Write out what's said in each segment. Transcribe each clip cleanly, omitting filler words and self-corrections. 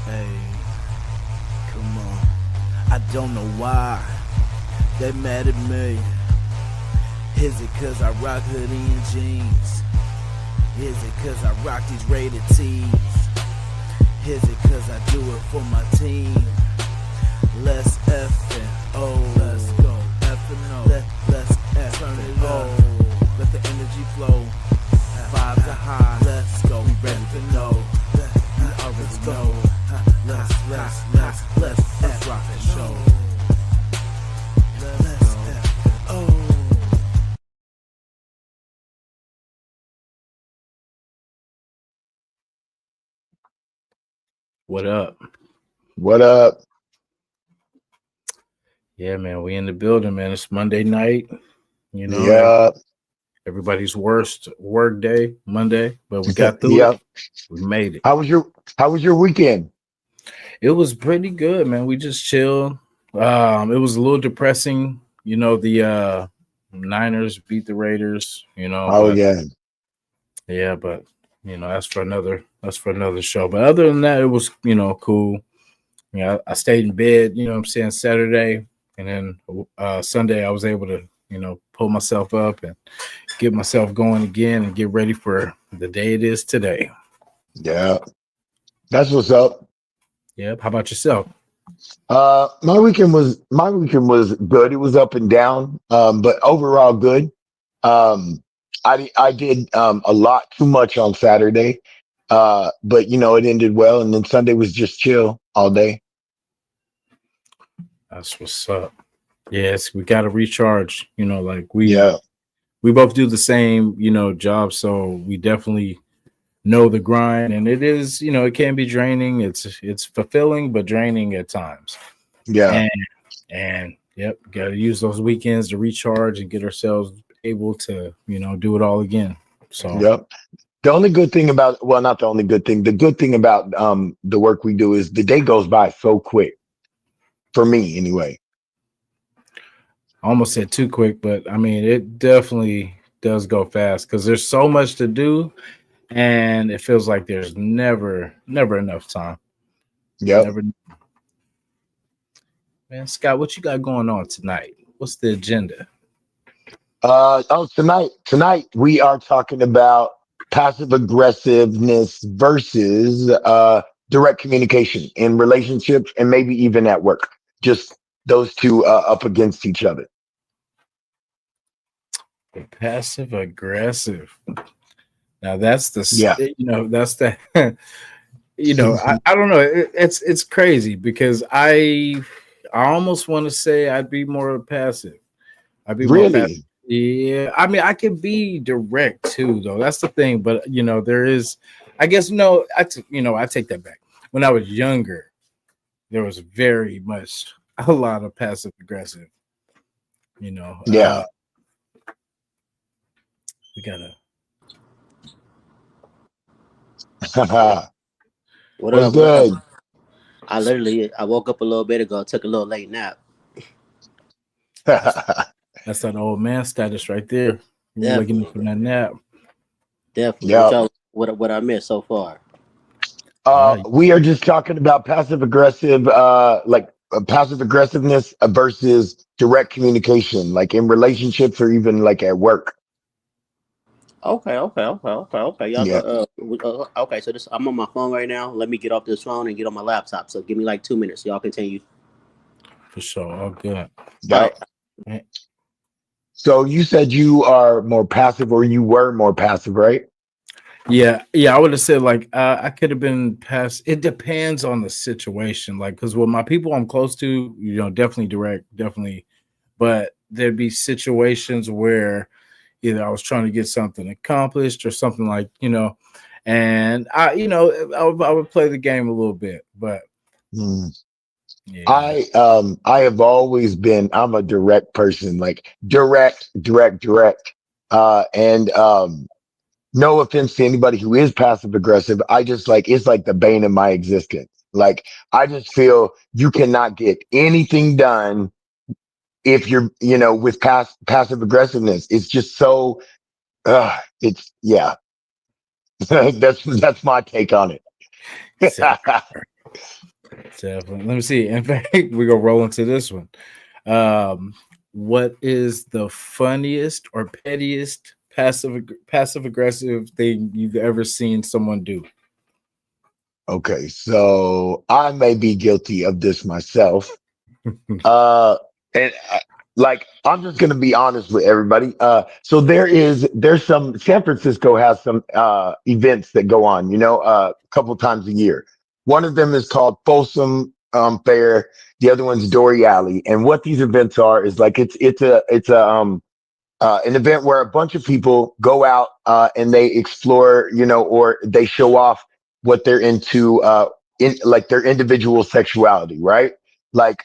Hey, come on. I don't know why they mad at me. Is it cause I rock hoodie and jeans? Is it cause I rock these rated tees? Is it cause I do it for my team? Let's effing let's go effing let's turn it up. Let the energy flow. Vibes are high. Let's go. We ready to know. You already know. Let's rock the show. Let's What up? What up? Yeah, man, we in the building, man. It's Monday night. You know, Yeah, everybody's worst work day, Monday, but we got through yeah. it. We made it. How was your weekend? It was pretty good, man. We just chilled. It was a little depressing, the Niners beat the Raiders, Oh but yeah. yeah, but that's for another show. But other than that, it was, cool. I stayed in bed, what I'm saying, Saturday, and then Sunday I was able to, pull myself up and get myself going again and get ready for the day it is today. Yeah. That's what's up. Yep. How about yourself? My weekend was good. It was up and down, but overall good. Um, I did a lot too much on Saturday, but it ended well, and then Sunday was just chill all day. That's what's up. Yes, we got to recharge. Like we Yeah, we both do the same, job, so we definitely know the grind, and it is, it can be draining. It's fulfilling, but draining at times. yeah, And and yep, got to use those weekends to recharge and get ourselves able to, do it all again. So yep. The only good thing about, well, not the only good thing. The good thing about the work we do is the day goes by so quick for me, anyway. I almost said too quick, but I mean, it definitely does go fast because there's so much to do, and it feels like there's never enough time. Yep. Never. Man, Scott, what you got going on tonight? What's the agenda? Tonight we are talking about passive aggressiveness versus direct communication in relationships and maybe even at work. Just those two up against each other. Passive aggressive. Now that's Yeah. that's the I don't know. It's crazy because I almost want to say I'd be more passive. I'd be more passive. Really? Yeah, I mean, I can be direct too, though. That's the thing. But there is, I guess, no. I take that back. When I was younger, there was very much a lot of passive aggressive. You know, Yeah. we gotta. What What's up? What up? good? I woke up a little bit ago, took a little late nap. That's that old man status right there. You're looking Definitely, from that nap. definitely. What Yeah. y'all? What I missed so far? Uh, We are just talking about passive aggressive, passive aggressiveness versus direct communication, like in relationships or even like at work. Okay. Y'all go. Yeah. Okay. So this, I'm on my phone right now. Let me get off this phone and get on my laptop. So give me like 2 minutes. Y'all continue. for sure. All good. All Yeah. right. So you said you are more passive, or you were more passive, right? Yeah. I would have said like I could have been past. It depends on the situation. Like, because with my people I'm close to, definitely direct, definitely. But there'd be situations where either I was trying to get something accomplished or something like, and I would play the game a little bit, but Hmm. yeah, I have always been, I'm a direct person, like direct. And no offense to anybody who is passive aggressive. I just like, it's like the bane of my existence. Like, I just feel you cannot get anything done if you're, with passive aggressiveness. It's just so, it's, yeah, that's my take on it. exactly. Definitely. Let me see. In fact, we're gonna roll into this one. What is the funniest or pettiest passive aggressive thing you've ever seen someone do? Okay, so I may be guilty of this myself. Uh, and like I'm just gonna be honest with everybody. So there's some San Francisco has some events that go on, a couple times a year. One of them is called Folsom Fair. The other one's Dory Alley. And what these events are is like it's a an event where a bunch of people go out and they explore, or they show off what they're into in like their individual sexuality, right? Like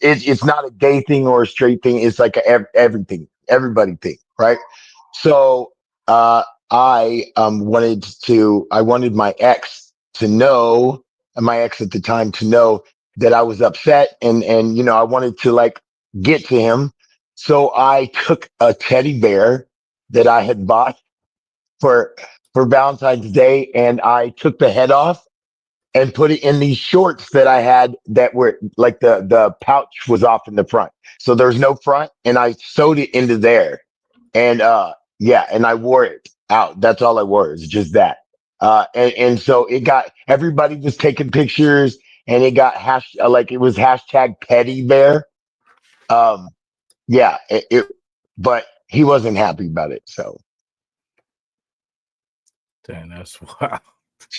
it's not a gay thing or a straight thing. It's like everything, everybody thing, right? So I wanted my ex to know, my ex at the time to know that I was upset, and I wanted to like get to him, so I took a teddy bear that I had bought for Valentine's Day, and I took the head off and put it in these shorts that I had that were like the pouch was off in the front. So there's no front, and I sewed it into there. And yeah, and I wore it out. That's all I wore, is just that. And so it got, everybody was taking pictures, and it got like it was hashtag petty bear. Um yeah, but he wasn't happy about it. So Damn, that's wild.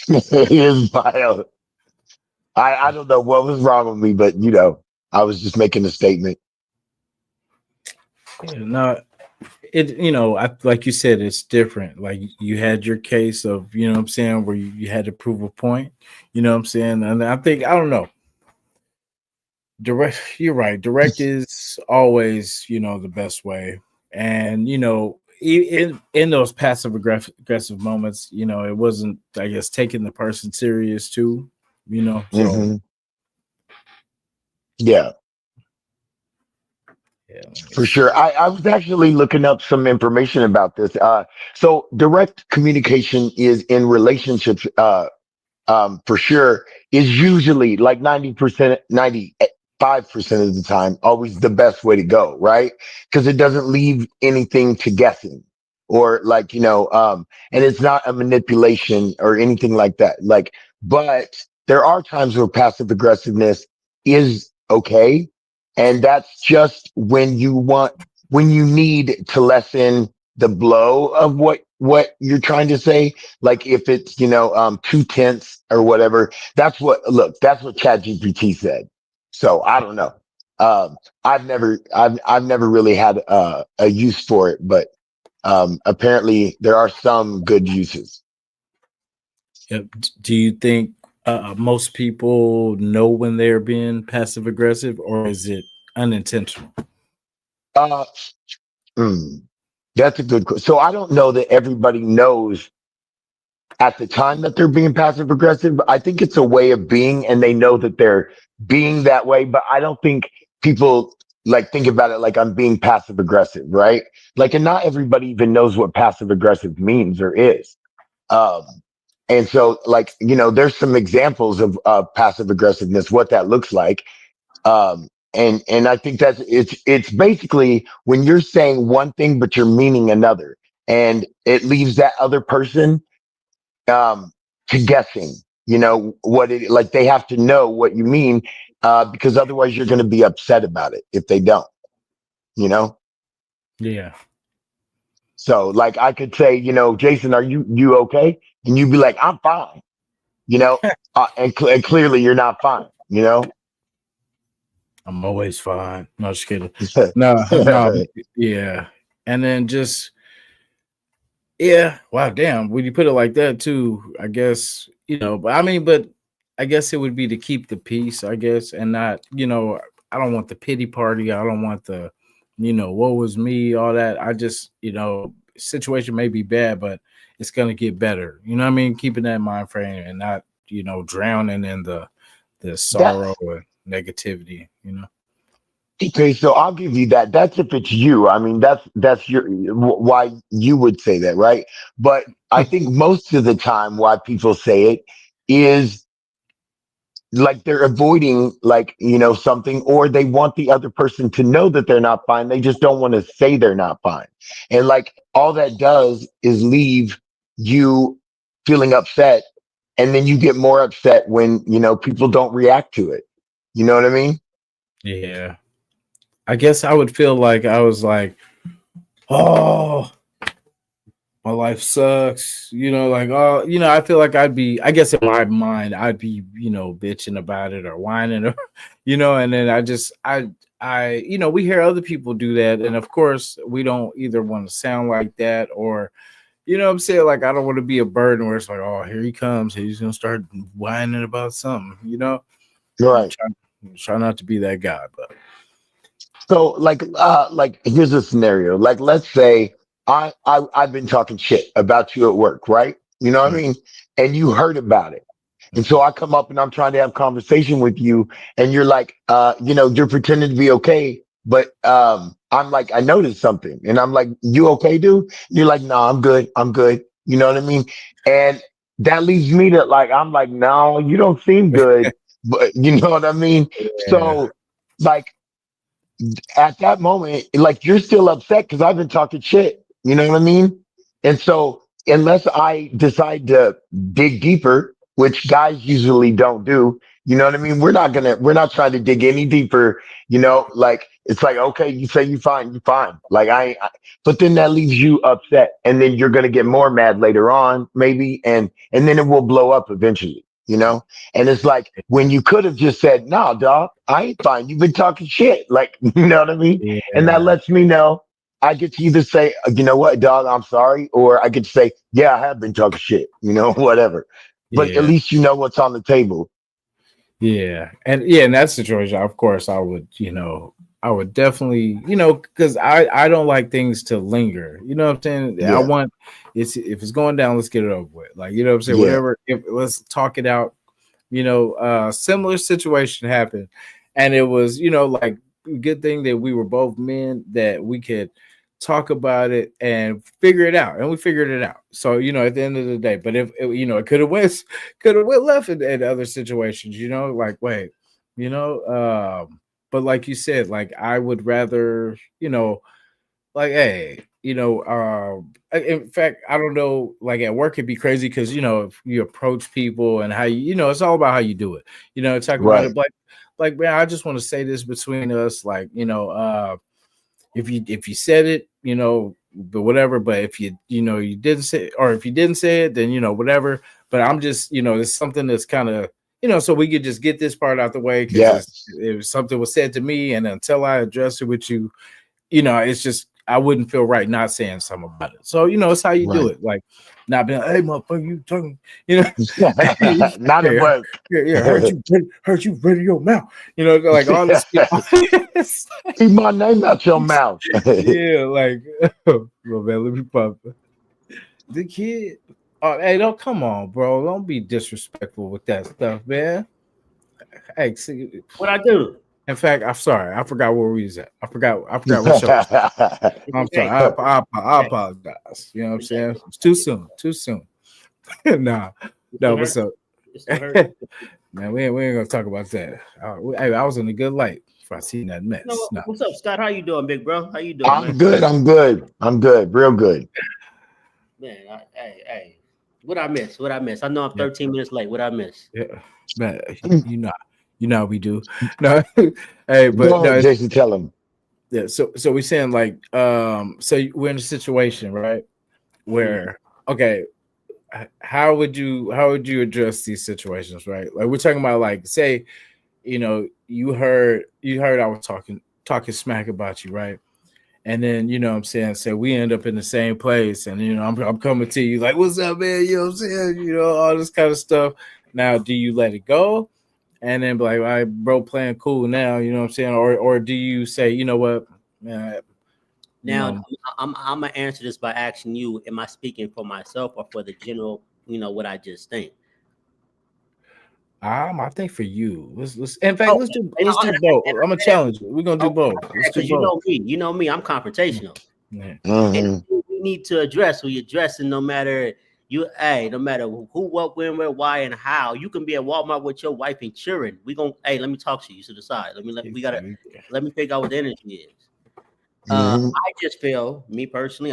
he is wild. I don't know what was wrong with me, but I was just making a statement. Yeah, no, I like you said, it's different. Like you had your case of, what I'm saying, where you had to prove a point, what I'm saying, and I think I don't know. Direct, you're right. Direct is always, the best way, and in those passive aggressive moments, it wasn't, I guess, taking the person serious too, So Hmm. Yeah, yeah, let me for see. sure. I was actually looking up some information about this. So direct communication is in relationships. For sure, is usually like 90%, 95% of the time, always the best way to go, right? Because it doesn't leave anything to guessing, or like, and it's not a manipulation or anything like that. Like, but there are times where passive aggressiveness is okay. And that's just when you need to lessen the blow of what you're trying to say, like if it's too tense or whatever. That's what ChatGPT said. So I don't know. I've never really had a use for it, but apparently there are some good uses. Yep. Do you think most people know when they're being passive aggressive, or is it unintentional? uh mm, that's a good question. So I don't know that everybody knows at the time that they're being passive aggressive. I think it's a way of being, and they know that they're being that way, but I don't think people like think about it like I'm being passive aggressive, right? Like, and not everybody even knows what passive aggressive means or is. Um, and so, like, there's some examples of passive aggressiveness, what that looks like. And I think it's basically when you're saying one thing but you're meaning another, and it leaves that other person um to guessing, what it, like they have to know what you mean, because otherwise you're going to be upset about it if they don't, you know Yeah. so like I could say, Jason, are you okay? And you'd be like, I'm fine, you know and clearly you're not fine, I'm always fine. No, just kidding. No, no, yeah. And then just, yeah, wow, damn. When you put it like that too, I guess, but I mean, but I guess it would be to keep the peace, I guess, and not, I don't want the pity party. I don't want the, woe was me, all that. I just, situation may be bad, but it's gonna get better. You know what I mean? Keeping that mind frame and not, drowning in the that sorrow and negativity. Okay, so I'll give you that. That's if it's you. I mean, that's why you would say that, right? But I think most of the time, why people say it is like they're avoiding like, something, or they want the other person to know that they're not fine. They just don't want to say they're not fine. And like all that does is leave you feeling upset. And then you get more upset when, people don't react to it. You know what I mean? Yeah. I guess I would feel like I was like, oh, my life sucks, like, oh, I feel like I guess in my mind, I'd be, bitching about it or whining or, and then we hear other people do that. And of course, we don't either want to sound like that or, what I'm saying? Like, I don't want to be a burden where it's like, oh, here he comes. He's going to start whining about something, Right. Try not to be that guy, but. So like here's a scenario. Like let's say I've been talking shit about you at work, right? You know what I mean? And you heard about it. And so I come up and I'm trying to have conversation with you, and you're like, you're pretending to be okay, but I'm like, I noticed something, and I'm like, you okay, dude? You're like, no, I'm good, I'm good. You know what I mean? And that leaves me to like, I'm like, no, you don't seem good, but you know what I mean? Yeah. So like at that moment, like you're still upset because I've been talking shit. You know what I mean? And so unless I decide to dig deeper, which guys usually don't do, you know what I mean? We're not trying to dig any deeper, like it's like, okay, you say you fine, you fine. Like but then that leaves you upset, and then you're gonna get more mad later on, maybe, and then it will blow up eventually. And it's like when you could have just said, "No, dog, I ain't fine. You've been talking shit." Like, you know what I mean? And that Yeah. lets me know. I get to either say, "You know what, dog, I'm sorry," or I get to say, "Yeah, I have been talking shit." Whatever. But at Yeah. least you know what's on the table. Yeah. And yeah, in that situation, of course, I would definitely, because I don't like things to linger. You know what I'm saying? I Yeah, want if it's going down, let's get it over with. Like, what I'm saying? yeah, Whatever, if let's talk it out. Similar situation happened, and it was, like good thing that we were both men that we could talk about it and figure it out, and we figured it out. So, at the end of the day, but if it could have went left in other situations, like wait, you know, but like you said, like I would rather, like, hey, in fact, I don't know, like at work it'd be crazy because if you approach people and how it's all about how you do it. Talk about right, it like man, I just want to say this between us, like, if you said it, but whatever, but if you didn't say it, or if you didn't say it, then whatever. But I'm just, it's something that's kind of, so we could just get this part out the way because yes, it was something was said to me, and until I address it with you, it's just I wouldn't feel right not saying something about it. So it's how you do right. it, like not being, hey, motherfucker, you talking, you know, Not at yeah, work. yeah, heard you ready your mouth, like all this, Keep my name out your mouth. yeah, like, well, man, let me pop the kid. Oh, hey, don't come on, bro, don't be disrespectful with that stuff, man. Hey, see, What I do? in fact, I'm sorry, I forgot where we was at. I forgot what show. I'm sorry. Hey, I hey, apologize. You know what I'm hey, saying? It's too soon. Too soon. Nah. you No, still what's hurt? up? You still hurt? Man, we ain't gonna talk about that. Hey, I was in a good light if I seen that You know mess. what? No. What's up, Scott? How you doing, big bro? How you doing, I'm man? good. I'm good. I'm good. Real good. Man, hey, what I miss? What I miss? I know I'm Yeah. 13 minutes late. What I miss? Yeah. Man, you know how we do. No, hey, Go but no, ahead, Jason. Tell him. yeah, so we saying like so we're in a situation, right? Mm. Where okay, how would you address these situations, right? Like we're talking about, like, say, you heard I was talking smack about you, right? And then what I'm saying, so we end up in the same place, and I'm coming to you like, what's up, man? You know what I'm saying? All this kind of stuff. Now, do you let it go and then be like, all right, bro, playing cool now, you know what I'm saying? Or do you say, you know what, man, you Now, know, I'm gonna answer this by asking you: am I speaking for myself or for the general? What I just think. I think for you, let's in fact, Oh, let's do both. I'm gonna challenge you. We're gonna do both. Let's do because you both. know me. You know me. I'm confrontational. Yeah. And Hmm. we need to address. We address it no matter No matter who, what, when, where, why, and how, you can be at Walmart with your wife and children. Let me talk to you to the side. Let me figure out what the energy is. Mhm. I just feel, me personally,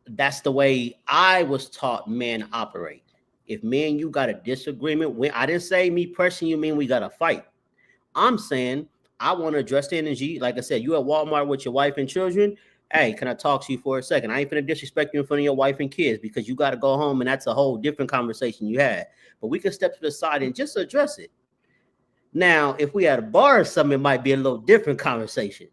that's the way I was taught men operate. If me and you got a disagreement, I didn't say me personally, you mean we got to fight. I'm saying I want to address the energy. Like I said, you at Walmart with your wife and children. Hey, can I talk to you for a second? I ain't finna disrespect you in front of your wife and kids because you got to go home and that's a whole different conversation you had. But we can step to the side and just address it. Now, if we had a bar or something, it might be a little different conversation.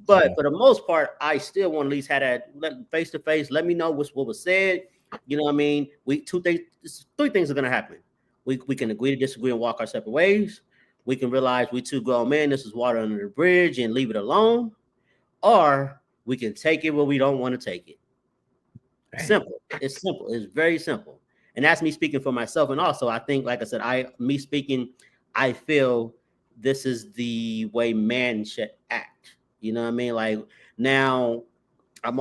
But for the most part, I still want to at least have that face to face. Let me know what was said. You know what I mean? Three things are gonna happen. We can agree to disagree and walk our separate ways. We can realize we two grown men, this is water under the bridge and leave it alone. Or we can take it where we don't want to take it. Simple. It's simple. It's very simple. And that's me speaking for myself. And also, I think, like I said, I feel this is the way man should act. You know what I mean? Like now, and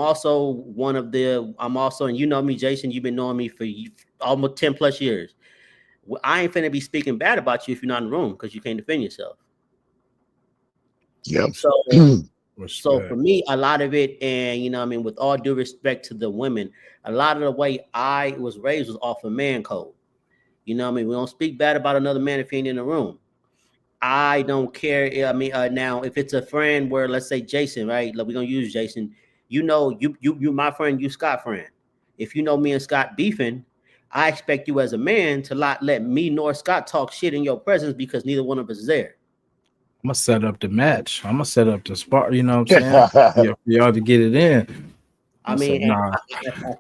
you know me, Jason, you've been knowing me for almost 10 plus years. I ain't finna be speaking bad about you if you're not in the room because you can't defend yourself. Yep. So for me, a lot of it, and you know what I mean, with all due respect to the women, a lot of the way I was raised was off of man code. You know what I mean? We don't speak bad about another man if he ain't in the room. I don't care. I mean, now if it's a friend where, let's say Jason, right? Like, we're gonna use Jason. You know, you my friend, you Scott friend. If you know me and Scott beefing, I expect you as a man to not let me nor Scott talk shit in your presence because neither one of us is there. I'm gonna set up the match. I'm gonna set up the spot. You know what I'm saying? Yeah, for y'all to get it in. I mean, I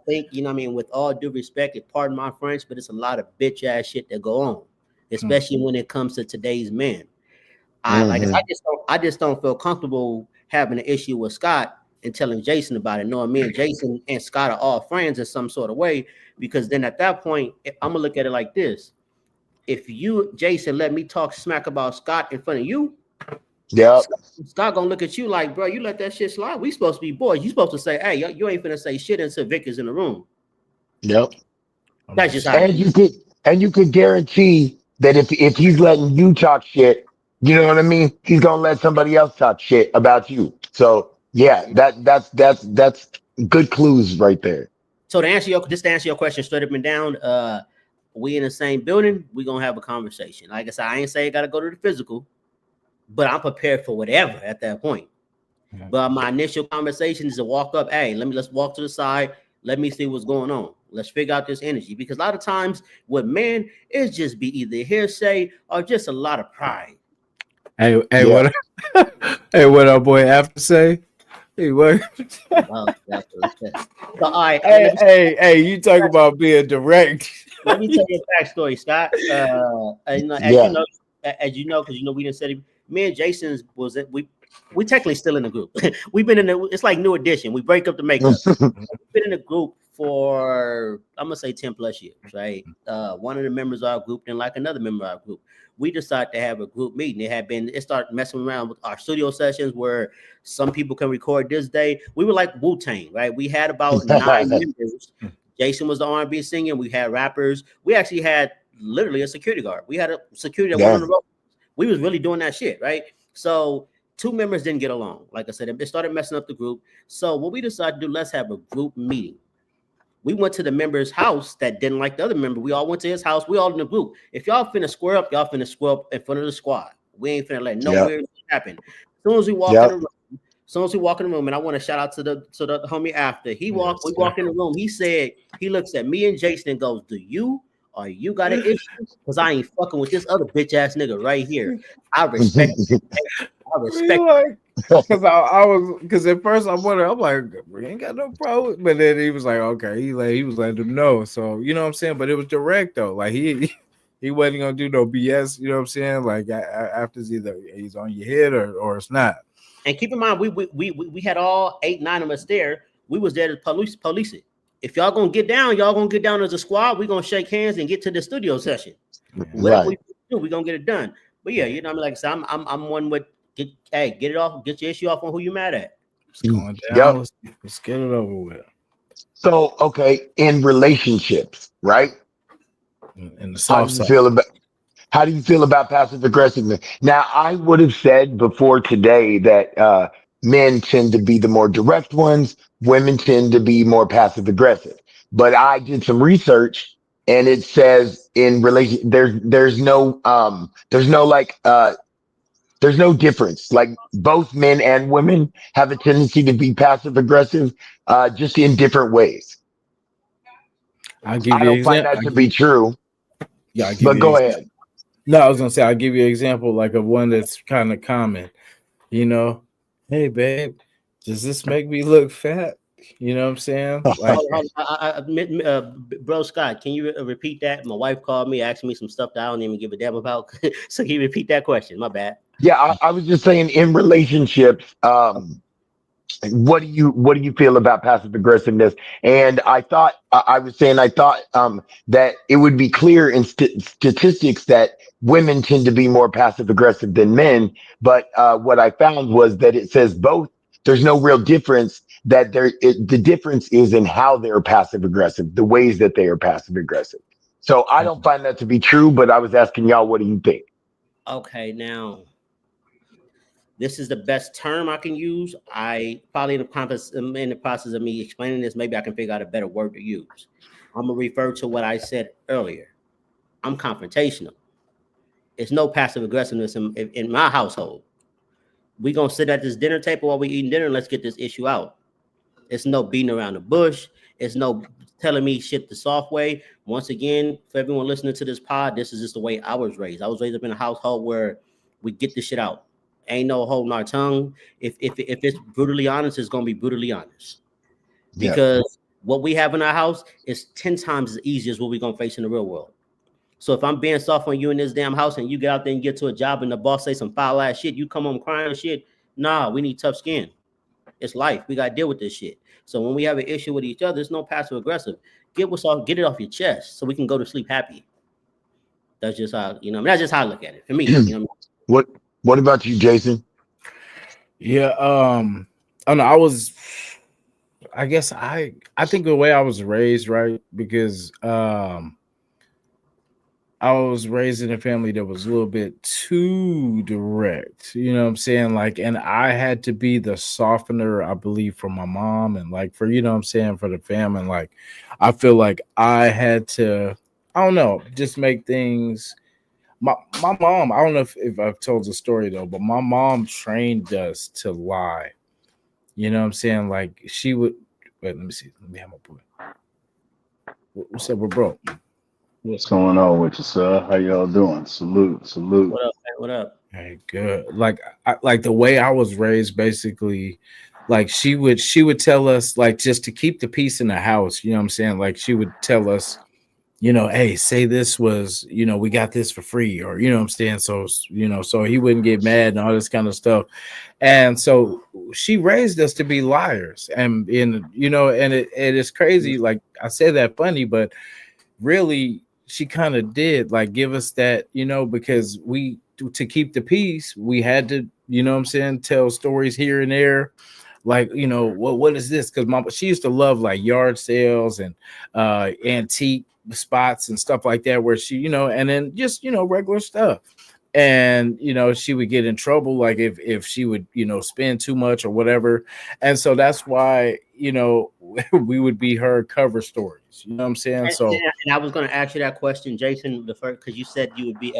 think, you know what I mean, with all due respect, pardon my French, but it's a lot of bitch ass shit that go on, especially when it comes to today's men. I just don't feel comfortable having an issue with Scott and telling Jason about it, knowing me and Jason and Scott are all friends in some sort of way, because then at that point, I'm gonna look at it like this. If you, Jason, let me talk smack about Scott in front of you, Scott gonna look at you like, bro, you let that shit slide. We supposed to be boys. You supposed to say, hey, you ain't finna say shit until Vic is in the room. Yep. That's just how. And you could guarantee that if he's letting you talk shit, you know what I mean? He's gonna let somebody else talk shit about you. So yeah, that's good clues right there. So to answer your question straight up and down, we in the same building, we gonna have a conversation. Like I said, I ain't say I gotta go to the physical, but I'm prepared for whatever at that point. But my initial conversation is to walk up. Hey, let's walk to the side. Let me see what's going on. Let's figure out this energy, because a lot of times with men, it's just be either hearsay or just a lot of pride. Hey, what? Hey, what our boy after say? Hey, what? So, all right. Hey, you talk about being direct. Let me tell you a backstory, Scott. As you know, because we didn't say it. Me and Jason we technically still in the group. We've been it's like New Edition. We break up the makeup. We've been in the group for, I'm gonna say 10 plus years, right? One of the members of our group and like another member of our group, we decided to have a group meeting. It started messing around with our studio sessions where some people can record this day. We were like Wu-Tang, right? We had about 9 members. Jason was the R&B singer. We had rappers. We actually had literally a security guard. We had a security at one of the roads. We was really doing that shit, right? So 2 members didn't get along. Like I said, it started messing up the group. So what we decided to do, let's have a group meeting. We went to the member's house that didn't like the other member. We all went to his house. We all in the group. If y'all finna square up, y'all finna square up in front of the squad. We ain't finna let no weird shit happen. As soon as we walk in the room, and I want to shout out to the homie after we walk in the room. He said, he looks at me and Jason and goes, "Do you or you got an issue? Because I ain't fucking with this other bitch ass nigga right here. I respect it. I respect because at first I'm like, we ain't got no problem. But then he was like, okay, he was letting them know. So you know what I'm saying? But it was direct though. Like he wasn't gonna do no BS, you know what I'm saying? Like after either he's on your head or it's not. And keep in mind, we had all 8, 9 of us there. We was there to police it. If y'all gonna get down as a squad. We gonna shake hands and get to the studio session. Whatever we do, we gonna get it done. But yeah, you know what I mean? Like I said, I'm one with get it off, get your issue off on who you mad at. It's going down. Yep. Let's get it over with. So, okay, in relationships, right? And the How soft do you side. feel about how do you feel about passive aggressiveness? Now, I would have said before today that men tend to be the more direct ones, women tend to be more passive aggressive. But I did some research, and it says in relation there's no difference. Like both men and women have a tendency to be passive aggressive, just in different ways. I'll give I you an don't find example. that to be true, Yeah, I'll give but you an go example. ahead. No, I was gonna say I'll give you an example like of one that's kind of common. You know, hey babe, does this make me look fat? You know what I'm saying? Like, Bro, Scott, can you repeat that? My wife called me, asking me some stuff that I don't even give a damn about. So can you repeat that question? My bad. Yeah, I was just saying in relationships, what do you feel about passive aggressiveness? And I was saying I thought that it would be clear in statistics that women tend to be more passive aggressive than men. But what I found was that it says both. There's no real difference. The difference is in how they're passive aggressive, the ways that they are passive aggressive. So I don't find that to be true. But I was asking y'all, what do you think? Okay, now this is the best term I can use. I probably in the process of me explaining this, maybe I can figure out a better word to use. I'm gonna refer to what I said earlier. I'm confrontational. It's no passive aggressiveness in my household. We gonna sit at this dinner table while we eating dinner and let's get this issue out. It's no beating around the bush. It's no telling me shit the soft way. Once again, for everyone listening to this pod, this is just the way I was raised. I was raised up in a household where we get this shit out. Ain't no holding our tongue. If it's brutally honest, it's gonna be brutally honest. Yeah. Because what we have in our house is 10 times as easy as what we're gonna face in the real world. So if I'm being soft on you in this damn house and you get out there and get to a job and the boss say some foul ass shit, you come home crying and shit. Nah, we need tough skin. It's life. We gotta deal with this shit. So when we have an issue with each other, it's no passive aggressive. Get it off your chest so we can go to sleep happy. That's just how that's just how I look at it. For me, What about you, Jason? yeah, I don't know. I guess I think the way I was raised, right? Because I was raised in a family that was a little bit too direct, you know what I'm saying? Like, and I had to be the softener, I believe, for my mom and like for, you know what I'm saying, for the family. And like, I feel like I had to, I don't know, just make things. My mom, I don't know if I've told the story though, but my mom trained us to lie. You know what I'm saying? Like, she would, wait, let me see. Let me have my boy. What said we're broke? What's going on with you, sir? How y'all doing? Salute, salute. What up, man? What up? Hey, good. Like, like the way I was raised, basically, like she would tell us, like, just to keep the peace in the house. You know what I'm saying? Like, she would tell us, you know, hey, say this was, you know, we got this for free, or you know what I'm saying? So, you know, so he wouldn't get mad and all this kind of stuff. And so she raised us to be liars. And you know, and it is crazy. Like, I say that funny, but really she kind of did like give us that, you know, because to keep the peace, we had to, you know what I'm saying, tell stories here and there. Like, you know, what is this? Because she used to love like yard sales and antique spots and stuff like that, where she, you know, and then just, you know, regular stuff. And, you know, she would get in trouble, like if she would, you know, spend too much or whatever. And so that's why, you know, we would be her cover stories. You know what I'm saying? And I was going to ask you that question, Jason, the first, because you said you would be,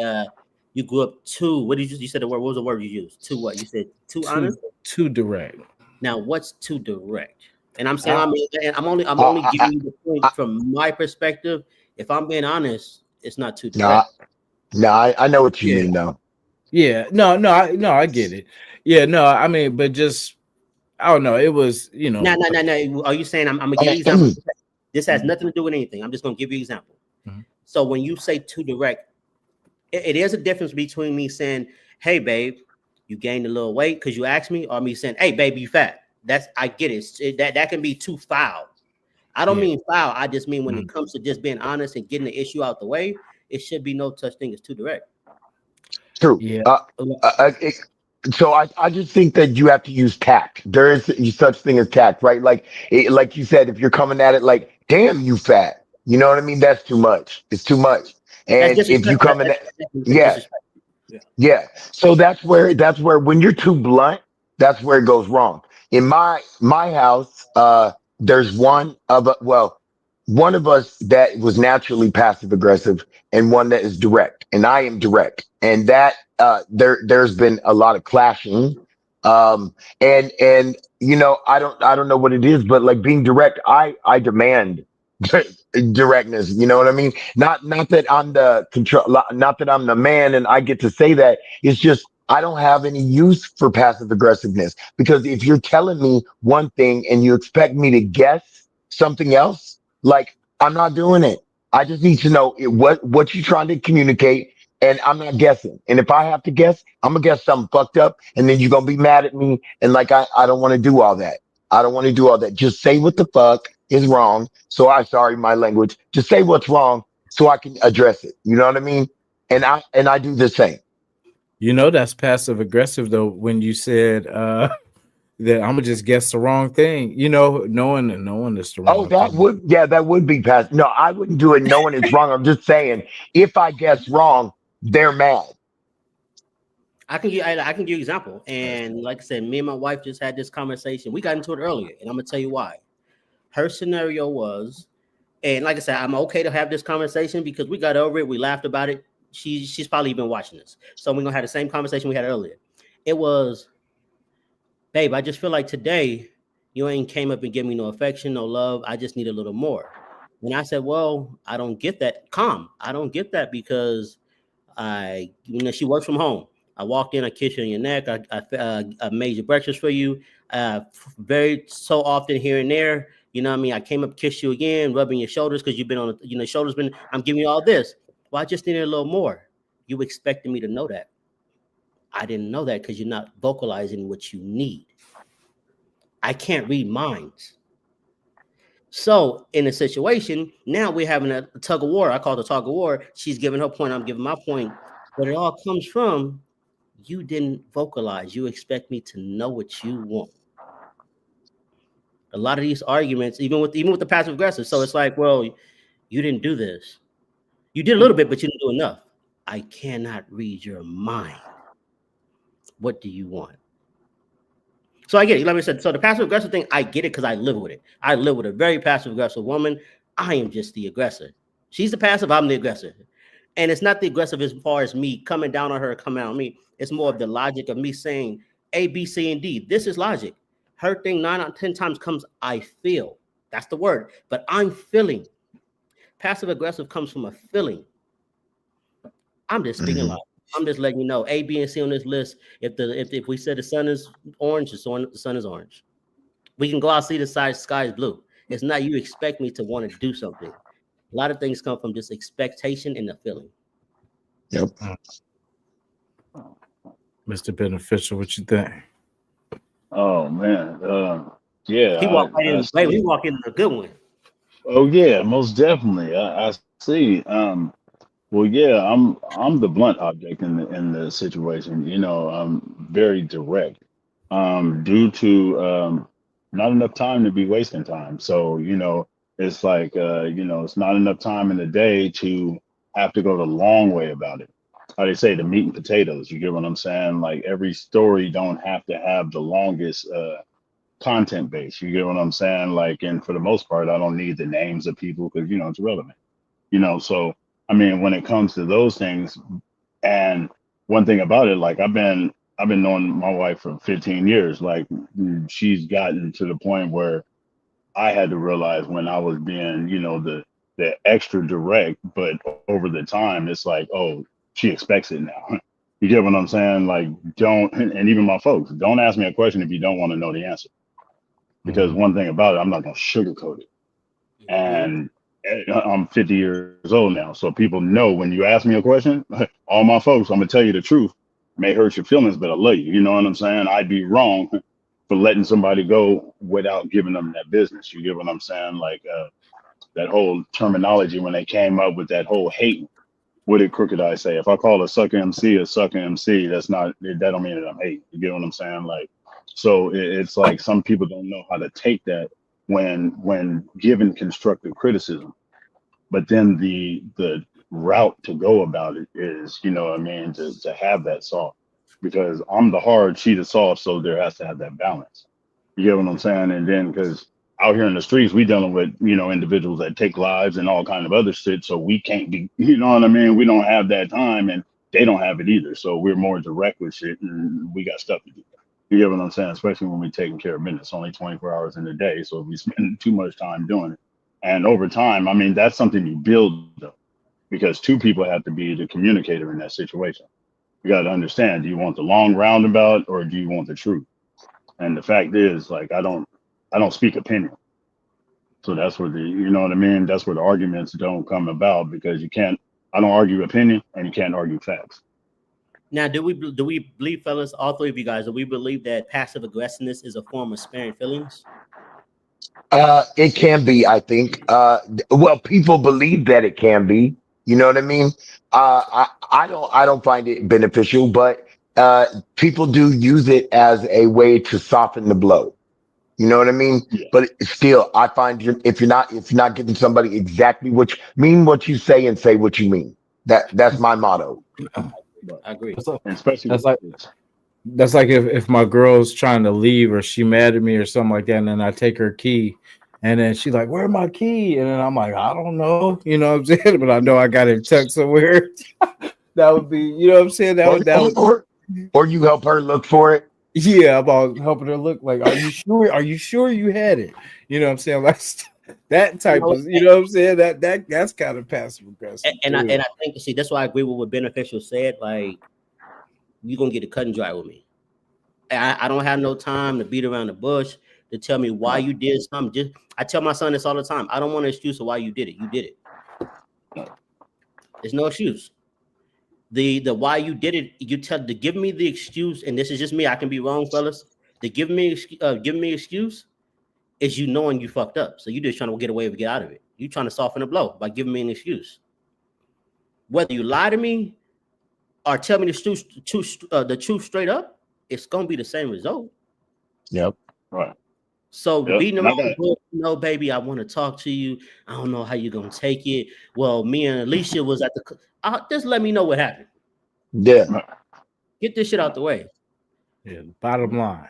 you grew up too. What did you said the word? What was the word you used? Too what? You said too honest? Too direct. Now, what's too direct? And I'm saying, I'm only giving you the point from my perspective. If I'm being honest, it's not too direct. No, I know what you mean though. Yeah, no, I get it. Yeah, no, I mean, but just I don't know. It was, you know. No. Are you saying I'm gonna give you an example? This has nothing to do with anything. I'm just gonna give you an example. Mm-hmm. So when you say too direct, it is a difference between me saying, "Hey, babe, you gained a little weight because you asked me," or me saying, "Hey, baby, you fat." I get it. That can be too foul. I don't mean foul. I just mean when it comes to just being honest and getting the issue out the way, it should be no such thing as too direct. True. Yeah. So I just think that you have to use tact. There is such thing as tact, right? Like you said, if you're coming at it like, damn, you fat, you know what I mean? That's too much. It's too much. That's And if you disrespectful. come in at, That's yeah, disrespectful. Yeah. yeah. So that's where when you're too blunt, that's where it goes wrong. In my house, there's one of us that was naturally passive aggressive and one that is direct, and I am direct. And that there's been a lot of clashing. And I don't know what it is, but like being direct, I demand directness. You know what I mean? Not that I'm the control, not that I'm the man and I get to say that. It's just I don't have any use for passive aggressiveness, because if you're telling me one thing and you expect me to guess something else, like, I'm not doing it. I just need to know what you're trying to communicate, and I'm not guessing. And if I have to guess, I'm gonna guess something fucked up, and then you're gonna be mad at me. And like I don't want to do all that. I don't want to do all that. Just say what the fuck is wrong. So I sorry my language. Just say what's wrong so I can address it. You know what I mean? And I do the same. You know that's passive aggressive though when you said that I'm gonna just guess the wrong thing. You know, knowing it's the Oh, wrong thing. that would be past. No, I wouldn't do it knowing it's wrong. I'm just saying, if I guess wrong, they're mad. I can give you an example. And like I said, me and my wife just had this conversation. We got into it earlier, and I'm gonna tell you why. Her scenario was, and like I said, I'm okay to have this conversation because we got over it. We laughed about it. She's probably been watching this, so we're gonna have the same conversation we had earlier. It was, babe, I just feel like today you ain't came up and give me no affection, no love. I just need a little more. And I said, well, I don't get that. Calm. I don't get that because she works from home. I walked in, I kissed you on your neck. I made your breakfast for you. Very so often here and there. You know what I mean? I came up, kissed you again, rubbing your shoulders because you've been on, shoulders been, I'm giving you all this. Well, I just needed a little more. You expected me to know that. I didn't know that because you're not vocalizing what you need. I can't read minds. So in a situation, now we're having a tug of war. I call it a tug of war. She's giving her point. I'm giving my point. But it all comes from you didn't vocalize. You expect me to know what you want. A lot of these arguments, even with the passive aggressive. So it's like, well, you didn't do this. You did a little bit, but you didn't do enough. I cannot read your mind. What do you want? So I get it. Like I said, so the passive aggressive thing, I get it because I live with it. I live with a very passive aggressive woman. I am just the aggressor. She's the passive, I'm the aggressor. And it's not the aggressive as far as me coming down on her, coming out on me. It's more of the logic of me saying A, B, C, and D. This is logic. Her thing 9 out of 10 times comes, I feel. That's the word. But I'm feeling. Passive aggressive comes from a feeling. I'm just speaking logic. I'm just letting you know A, B, and C on this list. If we said the sun is orange, the sun is orange. We can go out see the sky is blue. It's not you expect me to want to do something. A lot of things come from just expectation and the feeling. Yep. Mr. Beneficial, what you think? Oh man, yeah. He walked right in. Baby, he walked in a good one. Oh yeah, most definitely. I see. Well, yeah, I'm the blunt object in the situation. I'm very direct. Due to not enough time to be wasting time. So it's like it's not enough time in the day to have to go the long way about it. How they say the meat and potatoes. You get what I'm saying? Like every story don't have to have the longest content base. You get what I'm saying? Like, and for the most part, I don't need the names of people because it's irrelevant. So I mean, when it comes to those things, and one thing about it, like I've been knowing my wife for 15 years. Like she's gotten to the point where I had to realize when I was being, the extra direct, but over the time, it's like, oh, she expects it now. You get what I'm saying? Like, don't, and even my folks, don't ask me a question if you don't want to know the answer. Because one thing about it, I'm not going to sugarcoat it. And I'm 50 years old now. So people know when you ask me a question, all my folks, I'm going to tell you the truth. May hurt your feelings, but I love you. You know what I'm saying? I'd be wrong for letting somebody go without giving them that business. You get what I'm saying? Like that whole terminology when they came up with that whole hate what did Crooked Eye say? If I call a sucker MC, that don't mean that I'm hating. You get what I'm saying? Like, so it's like some people don't know how to take that when given constructive criticism. But then the route to go about it is, you know what I mean, to have that soft, because I'm the hard, she the soft, so there has to have that balance. You get what I'm saying? And then because out here in the streets, we dealing with, you know, individuals that take lives and all kind of other shit, so we can't be, you know what I mean? We don't have that time, and they don't have it either. So we're more direct with shit, and we got stuff to do. You get what I'm saying? Especially when we're taking care of business, only 24 hours in a day. So if we spend too much time doing it, and over time, I mean, that's something you build up, because two people have to be the communicator in that situation. You got to understand, do you want the long roundabout or do you want the truth? And the fact is, like, I don't speak opinion. So that's where you know what I mean? That's where the arguments don't come about, because I don't argue opinion and you can't argue facts. Now, do we believe, fellas, all three of you guys, do we believe that passive aggressiveness is a form of sparing feelings? It can be, I think. Well, people believe that it can be. You know what I mean? I don't find it beneficial, but people do use it as a way to soften the blow. You know what I mean? Yeah. But still, I find if you're not giving somebody exactly what you say and say what you mean. That's my motto. I agree. Especially that's like if my girl's trying to leave or she mad at me or something like that, and then I take her key, and then she's like, "Where's my key?" And then I'm like, "I don't know," you know what I'm saying? But I know I got it tucked somewhere. That would be, you know what I'm saying? That would Or you help her look for it. Yeah, about helping her look like, are you sure? Are you sure you had it? You know what I'm saying? Like that type of, you know what I'm saying? That's kind of passive aggressive. And I think, see, that's why I agree with what Beneficial said. Like, you're gonna get it cut and dry with me. I don't have no time to beat around the bush to tell me why you did something. I tell my son this all the time. I don't want an excuse of why you did it. You did it. There's no excuse. The why you did it, you tell to give me the excuse, and this is just me. I can be wrong, fellas. To give me excuse is you knowing you fucked up. So you just trying to get away with get out of it. You trying to soften the blow by giving me an excuse. Whether you lie to me or tell me the truth straight up, it's gonna be the same result. Yep. Right. So beating around the bush, no, baby, I want to talk to you. I don't know how you're gonna take it. Well, me and Alicia was at the. Just let me know what happened. Yeah. Get this shit out the way. Yeah. Bottom line.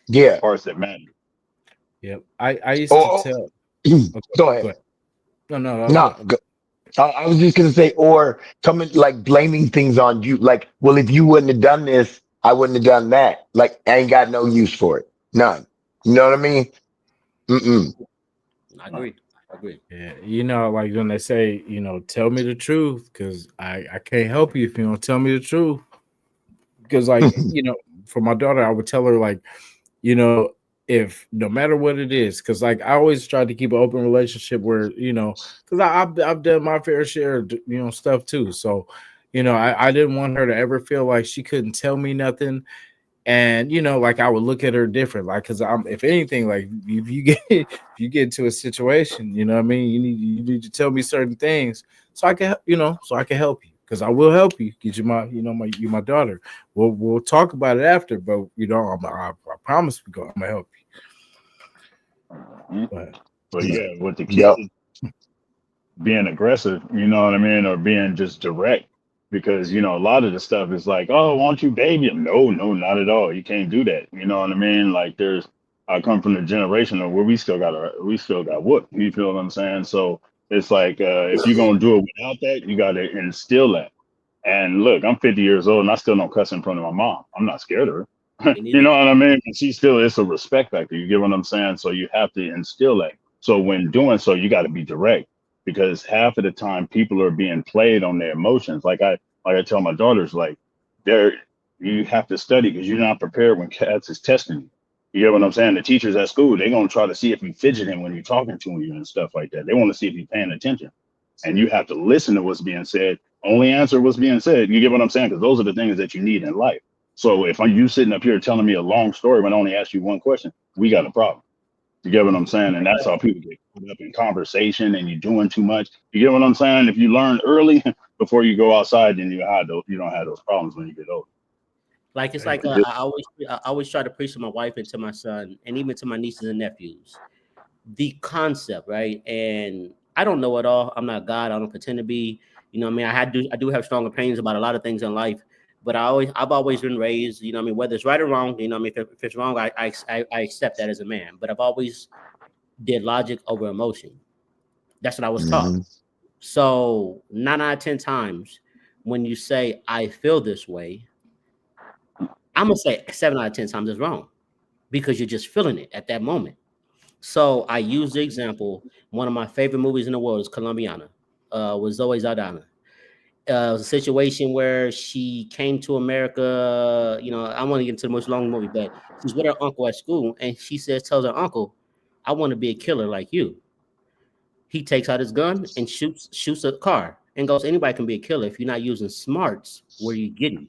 Yeah. Parts that matter. Yep. I used to tell. Okay, go ahead. No. I was just gonna say, or coming like blaming things on you. Like, well, if you wouldn't have done this, I wouldn't have done that. Like, I ain't got no use for it. None. You know what I mean? I agree. Yeah, you know, like when they say, you know, tell me the truth, because I can't help you if you don't tell me the truth. Because, like, you know, for my daughter, I would tell her, like, you know, if no matter what it is, because like I always try to keep an open relationship where, you know, because I've done my fair share of, you know, stuff too. So, you know, I didn't want her to ever feel like she couldn't tell me nothing. And, you know, like I would look at her different, like, because if anything, like if you get into a situation, you know what I mean, you need to tell me certain things so I can, you know, so I can help you, because I will help you, because you're my daughter. We'll talk about it after, but you know, I promise I'm gonna help you. But yeah, with the kids being aggressive, you know what I mean, or being just direct. Because, you know, a lot of the stuff is like, oh, won't you baby him? No, not at all. You can't do that. You know what I mean? Like I come from the generation of where we still got whooped. You feel what I'm saying? So it's like, if you're going to do it without that, you got to instill that. And look, I'm 50 years old and I still don't cuss in front of my mom. I'm not scared of her. You know what I mean? And it's a respect factor. You get what I'm saying? So you have to instill that. So when doing so, you got to be direct. Because half of the time people are being played on their emotions. Like I tell my daughters, like, you have to study because you're not prepared when cats is testing you. You get what I'm saying? The teachers at school, they're going to try to see if you fidgeting when you're talking to you and stuff like that. They want to see if you're paying attention. And you have to listen to what's being said, only answer what's being said. You get what I'm saying? Because those are the things that you need in life. So if you sitting up here telling me a long story when I only ask you one question, we got a problem. You get what I'm saying? And that's how people get caught up in conversation and you're doing too much. You get what I'm saying? If you learn early, before you go outside, then you don't have those problems when you get older. Like it's like I always try to preach to my wife and to my son and even to my nieces and nephews the concept, right? And I don't know it all. I'm not God. I don't pretend to be. You know what I mean? I do have strong opinions about a lot of things in life, but I've always been raised, you know what I mean, whether it's right or wrong, you know what I mean, if it's wrong, I accept that as a man. But I've always did logic over emotion. That's what I was taught. So 9 out of 10 times when you say I feel this way, I'm gonna say 7 out of 10 times it's wrong because you're just feeling it at that moment. So I use the example. One of my favorite movies in the world is Colombiana, with Zoe Saldana. It was a situation where she came to America. You know, I want to get into the most long movie, but she's with her uncle at school, and she tells her uncle, "I want to be a killer like you." He takes out his gun and shoots a car and goes, "Anybody can be a killer if you're not using smarts. Where you getting?"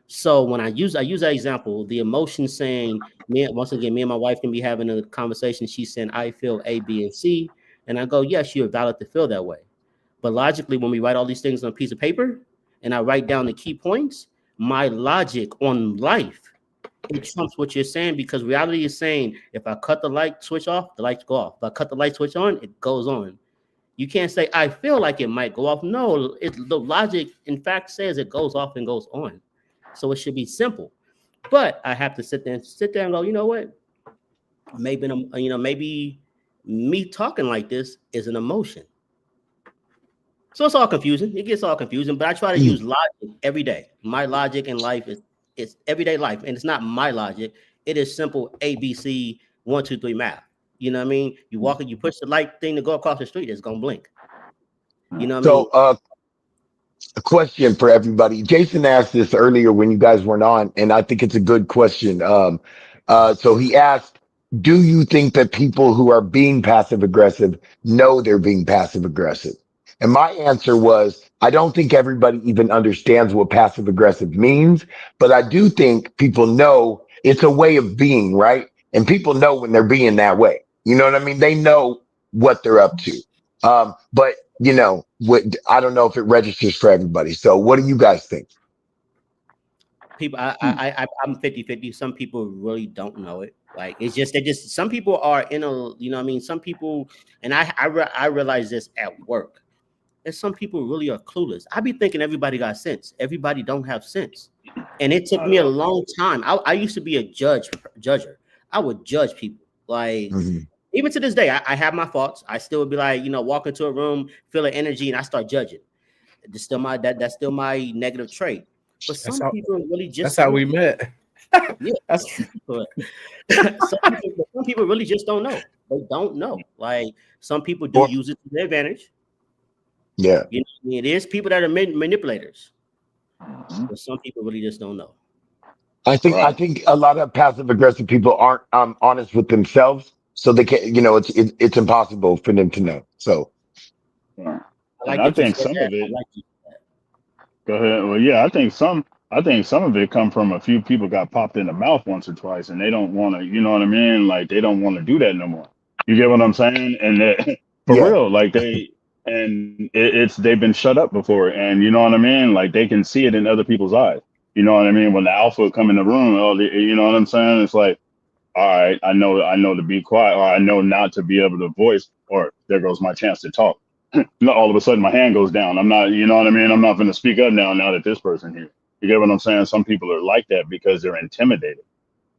So when I use that example, the emotion saying, me and my wife can be having a conversation. She's saying, "I feel A, B, and C," and I go, "Yes, you're valid to feel that way." But logically, when we write all these things on a piece of paper and I write down the key points, my logic on life, it trumps what you're saying, because reality is saying if I cut the light switch off, the lights go off. If I cut the light switch on, it goes on. You can't say I feel like it might go off. No, the logic in fact says it goes off and goes on. So it should be simple. But I have to sit there and go, you know what? Maybe me talking like this is an emotion. So it's all confusing. It gets all confusing, but I try to use logic every day. My logic in life is everyday life, and it's not my logic. It is simple ABC 1, 2, 3 math. You know what I mean? You walk and you push the light thing to go across the street, it's gonna blink. You know what I mean? A question for everybody. Jason asked this earlier when you guys weren't on, and I think it's a good question. So he asked, do you think that people who are being passive aggressive know they're being passive aggressive? And my answer was, I don't think everybody even understands what passive aggressive means, but I do think people know it's a way of being, right? And people know when they're being that way. You know what I mean? They know what they're up to. But you know, I don't know if it registers for everybody. So what do you guys think? People, I'm 50-50. Some people really don't know it. Like some people are in a, you know what I mean? Some people, and I realize this at work. And some people really are clueless. I be thinking everybody got sense. Everybody don't have sense. And it took me a long time. I used to be a judger. I would judge people. Like, even to this day, I have my thoughts. I still would be like, walk into a room, feel the energy, and I start judging. That's still my negative trait. But some people really just... That's how we met. Yeah. Some people really just don't know. They don't know. Like, some people do use it to their advantage. Yeah. It is people that are manipulators. But some people really just don't know. I think a lot of passive aggressive people aren't honest with themselves, so they can't. It's impossible for them to know. So, I think some of it. Go ahead. Well, yeah, I think some of it come from a few people got popped in the mouth once or twice, and they don't want to. You know what I mean? Like, they don't want to do that no more. You get what I'm saying? And real, like they've been shut up before, and you know what I mean? Like, they can see it in other people's eyes. You know what I mean? When the alpha come in the room, you know what I'm saying? It's like, all right, I know to be quiet, or I know not to be able to voice, or there goes my chance to talk. All of a sudden my hand goes down. I'm not, you know what I mean? I'm not going to speak up now that this person here. You get what I'm saying? Some people are like that because they're intimidated.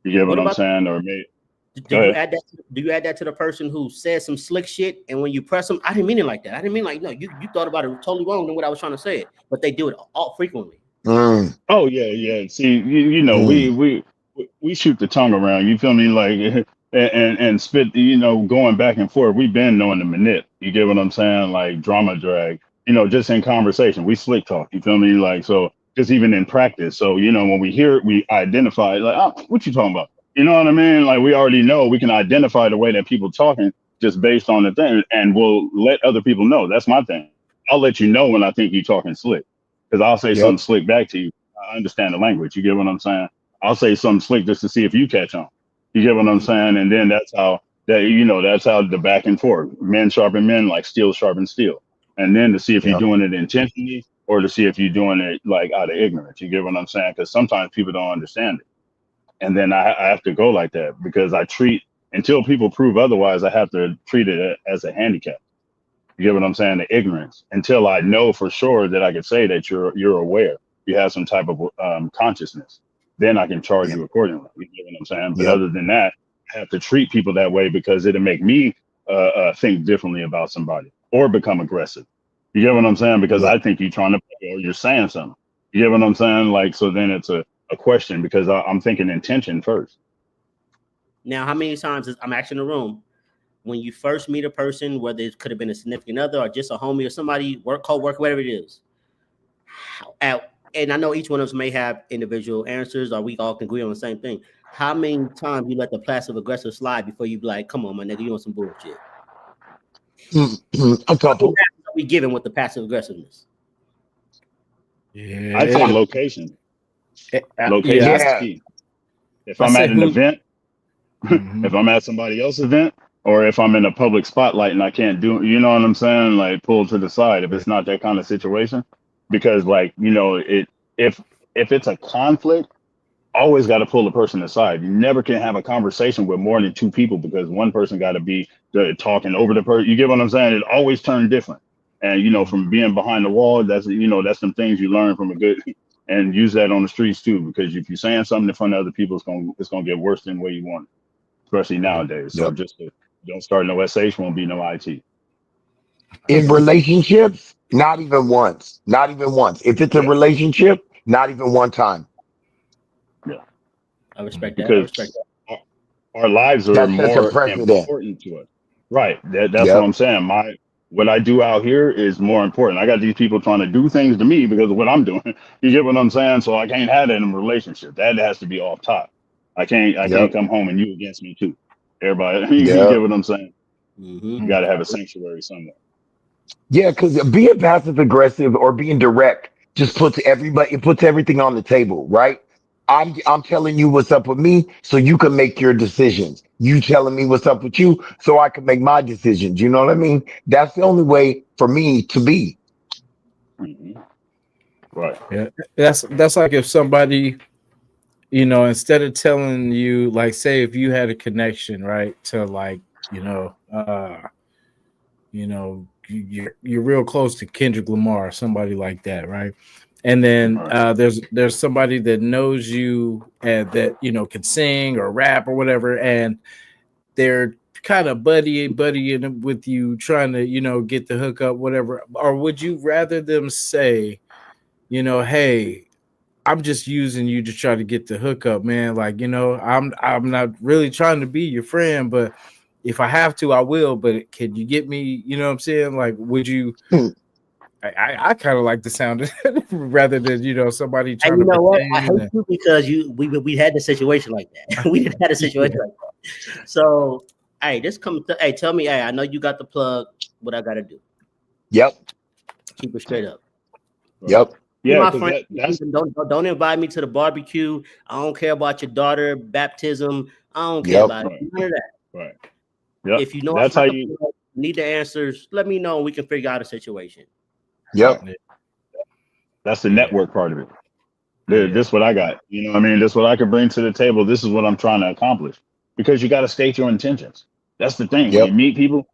You get what I'm saying? Or maybe. Do you add that to the person who says some slick shit, and when you press them, I didn't mean it like that. I didn't mean like, no, you thought about it totally wrong than what I was trying to say it, but they do it all frequently. Oh yeah. See, we shoot the tongue around. You feel me? Like and spit. Going back and forth. We've been knowing the manip. You get what I'm saying? Like drama drag. Just in conversation, we slick talk. You feel me? Like, so just even in practice. So when we hear it, we identify like, what you talking about? You know what I mean? Like, we already know, we can identify the way that people talking just based on the thing, and we'll let other people know. That's my thing. I'll let you know when I think you're talking slick, because I'll say something slick back to you. I understand the language. You get what I'm saying? I'll say something slick just to see if you catch on. You get what I'm saying? And then that's how the back and forth. Men sharpen men like steel sharpen steel. And then to see if you're doing it intentionally or to see if you're doing it like out of ignorance. You get what I'm saying? Because sometimes people don't understand it. And then I have to go like that because I treat, until people prove otherwise, I have to treat it as a handicap. You get what I'm saying? The ignorance, until I know for sure that I can say that you're aware, you have some type of consciousness, then I can charge Yep. you accordingly. You get what I'm saying? But Yep. other than that, I have to treat people that way because it'll make me think differently about somebody or become aggressive. You get what I'm saying? Because Yep. I think you're trying to, or you're saying something. You get what I'm saying? Like, so then it's a question because I'm thinking intention first. Now, how many times I'm asking the room when you first meet a person, whether it could have been a significant other or just a homie or somebody, co-worker, whatever it is. And I know each one of us may have individual answers, or we all can agree on the same thing. How many times you let the passive aggressive slide before you be like, come on, my nigga, you want some bullshit? A couple. Are we giving with the passive aggressiveness? Yeah, I'd say location. Location yeah. is Yeah. key. If I I'm say at an who- event, Mhm. if I'm at somebody else's event, or if I'm in a public spotlight and I can't do, you know what I'm saying? Like pull to the side if it's not that kind of situation, because like, you know, if it's a conflict, always got to pull the person aside. You never can have a conversation with more than two people because one person got to be talking over the person. You get what I'm saying? It always turns different. And, you know, from being behind the wall, that's, you know, that's some things you learn from a good, and use that on the streets too, because if you're saying something in front of other people, it's going to get worse than the way you want it, especially nowadays. So Yep. just don't start no SH, won't be no IT. In relationships, not even once. Not even once. If it's a Yeah. relationship, not even one time. Yeah. I respect that. I Because respect that. our lives are That sets a more precedent. important to us. Right. That's what Yep. I'm saying. What I do out here is more important. I got these people trying to do things to me because of what I'm doing. You get what I'm saying? So I can't have that in a relationship. That has to be off top. I can't Yep. come home and you against me too. Everybody, you get Yep. what I'm saying? Mm-hmm. You got to have a sanctuary somewhere. Yeah, because being passive aggressive or being direct just puts everybody, it puts everything on the table, right? I'm telling you what's up with me so you can make your decisions. You telling me what's up with you so I can make my decisions. You know what I mean? That's the only way for me to be. Hmm. Right. Yeah, that's like if somebody, you know, instead of telling you, like, say if you had a connection, right, to like, you're real close to Kendrick Lamar, somebody like that, right? And then Right. there's somebody that knows you and that can sing or rap or whatever, and they're kind of buddying with you, trying to get the hookup, whatever. Or would you rather them say, hey, I'm just using you to try to get the hookup, man. Like, I'm not really trying to be your friend, but if I have to, I will. But can you get me? You know what I'm saying? Like, would you? Hmm. I kind of like the sound of it rather than somebody And trying you to know what? I hate pretend. you because we had the situation like that. We didn't have a situation like that. So, hey, hey, tell me, hey, I know you got the plug. What I got to do? Yep. Keep it straight up. Right. Yep. Be Yeah, my because friend. that's Don't invite me to the barbecue. I don't care about your daughter baptism. I don't care Yep. about right. none of that. Right. Yep. If you know I That's how got the you. plug, need the answers, let me know and we can figure out a situation. Yep. That's the Yeah. network part of it. Yeah. This what I got. You know what I mean? This what I can bring to the table. This is what I'm trying to accomplish. Because you got to state your intentions. That's the thing. When you Yep. meet people,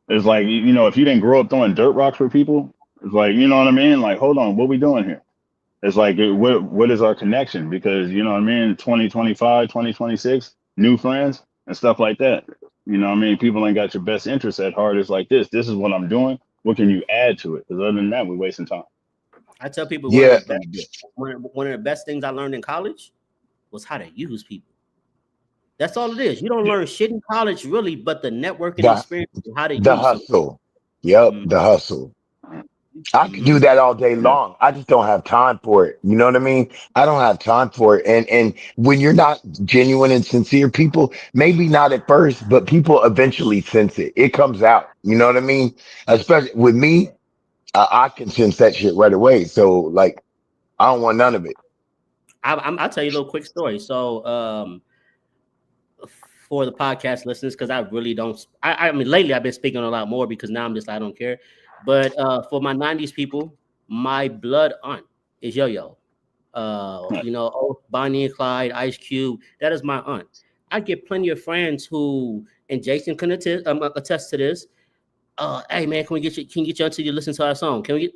it's like, if you didn't grow up throwing dirt rocks for people, it's like, you know what I mean? Like, hold on, what we doing here? It's like, what is our connection? Because, you know what I mean? 2025, 2026, new friends and stuff like that. You know what I mean? People ain't got your best interests at heart. It's like this. This is what I'm doing. What can you add to it? Because other than that, we're wasting time. I tell people Yeah. one of the best things I learned in college was how to use people. That's all it is. You don't learn shit in college really, but the networking The experience and how to the use people. hustle. Yep. Mhm. The hustle. I could do that all day Yeah. long. I just don't have time for it. You know what I mean? I don't have time for it. And when you're not genuine and sincere, people, maybe not at first, but people eventually sense it. It comes out. You know what I mean? Especially with me, I can sense that shit right away. So like, I don't want none of it. I'll tell you a little quick story. So for the podcast listeners, because I really don't I mean lately I've been speaking a lot more because now I'm just I don't care. But for my 90s people, my blood aunt is Yo-Yo. Bonnie and Clyde, Ice Cube. That is my aunt. I get plenty of friends who, and Jason can attest to this. Hey man, can you get your auntie to listen to our song? Can we get?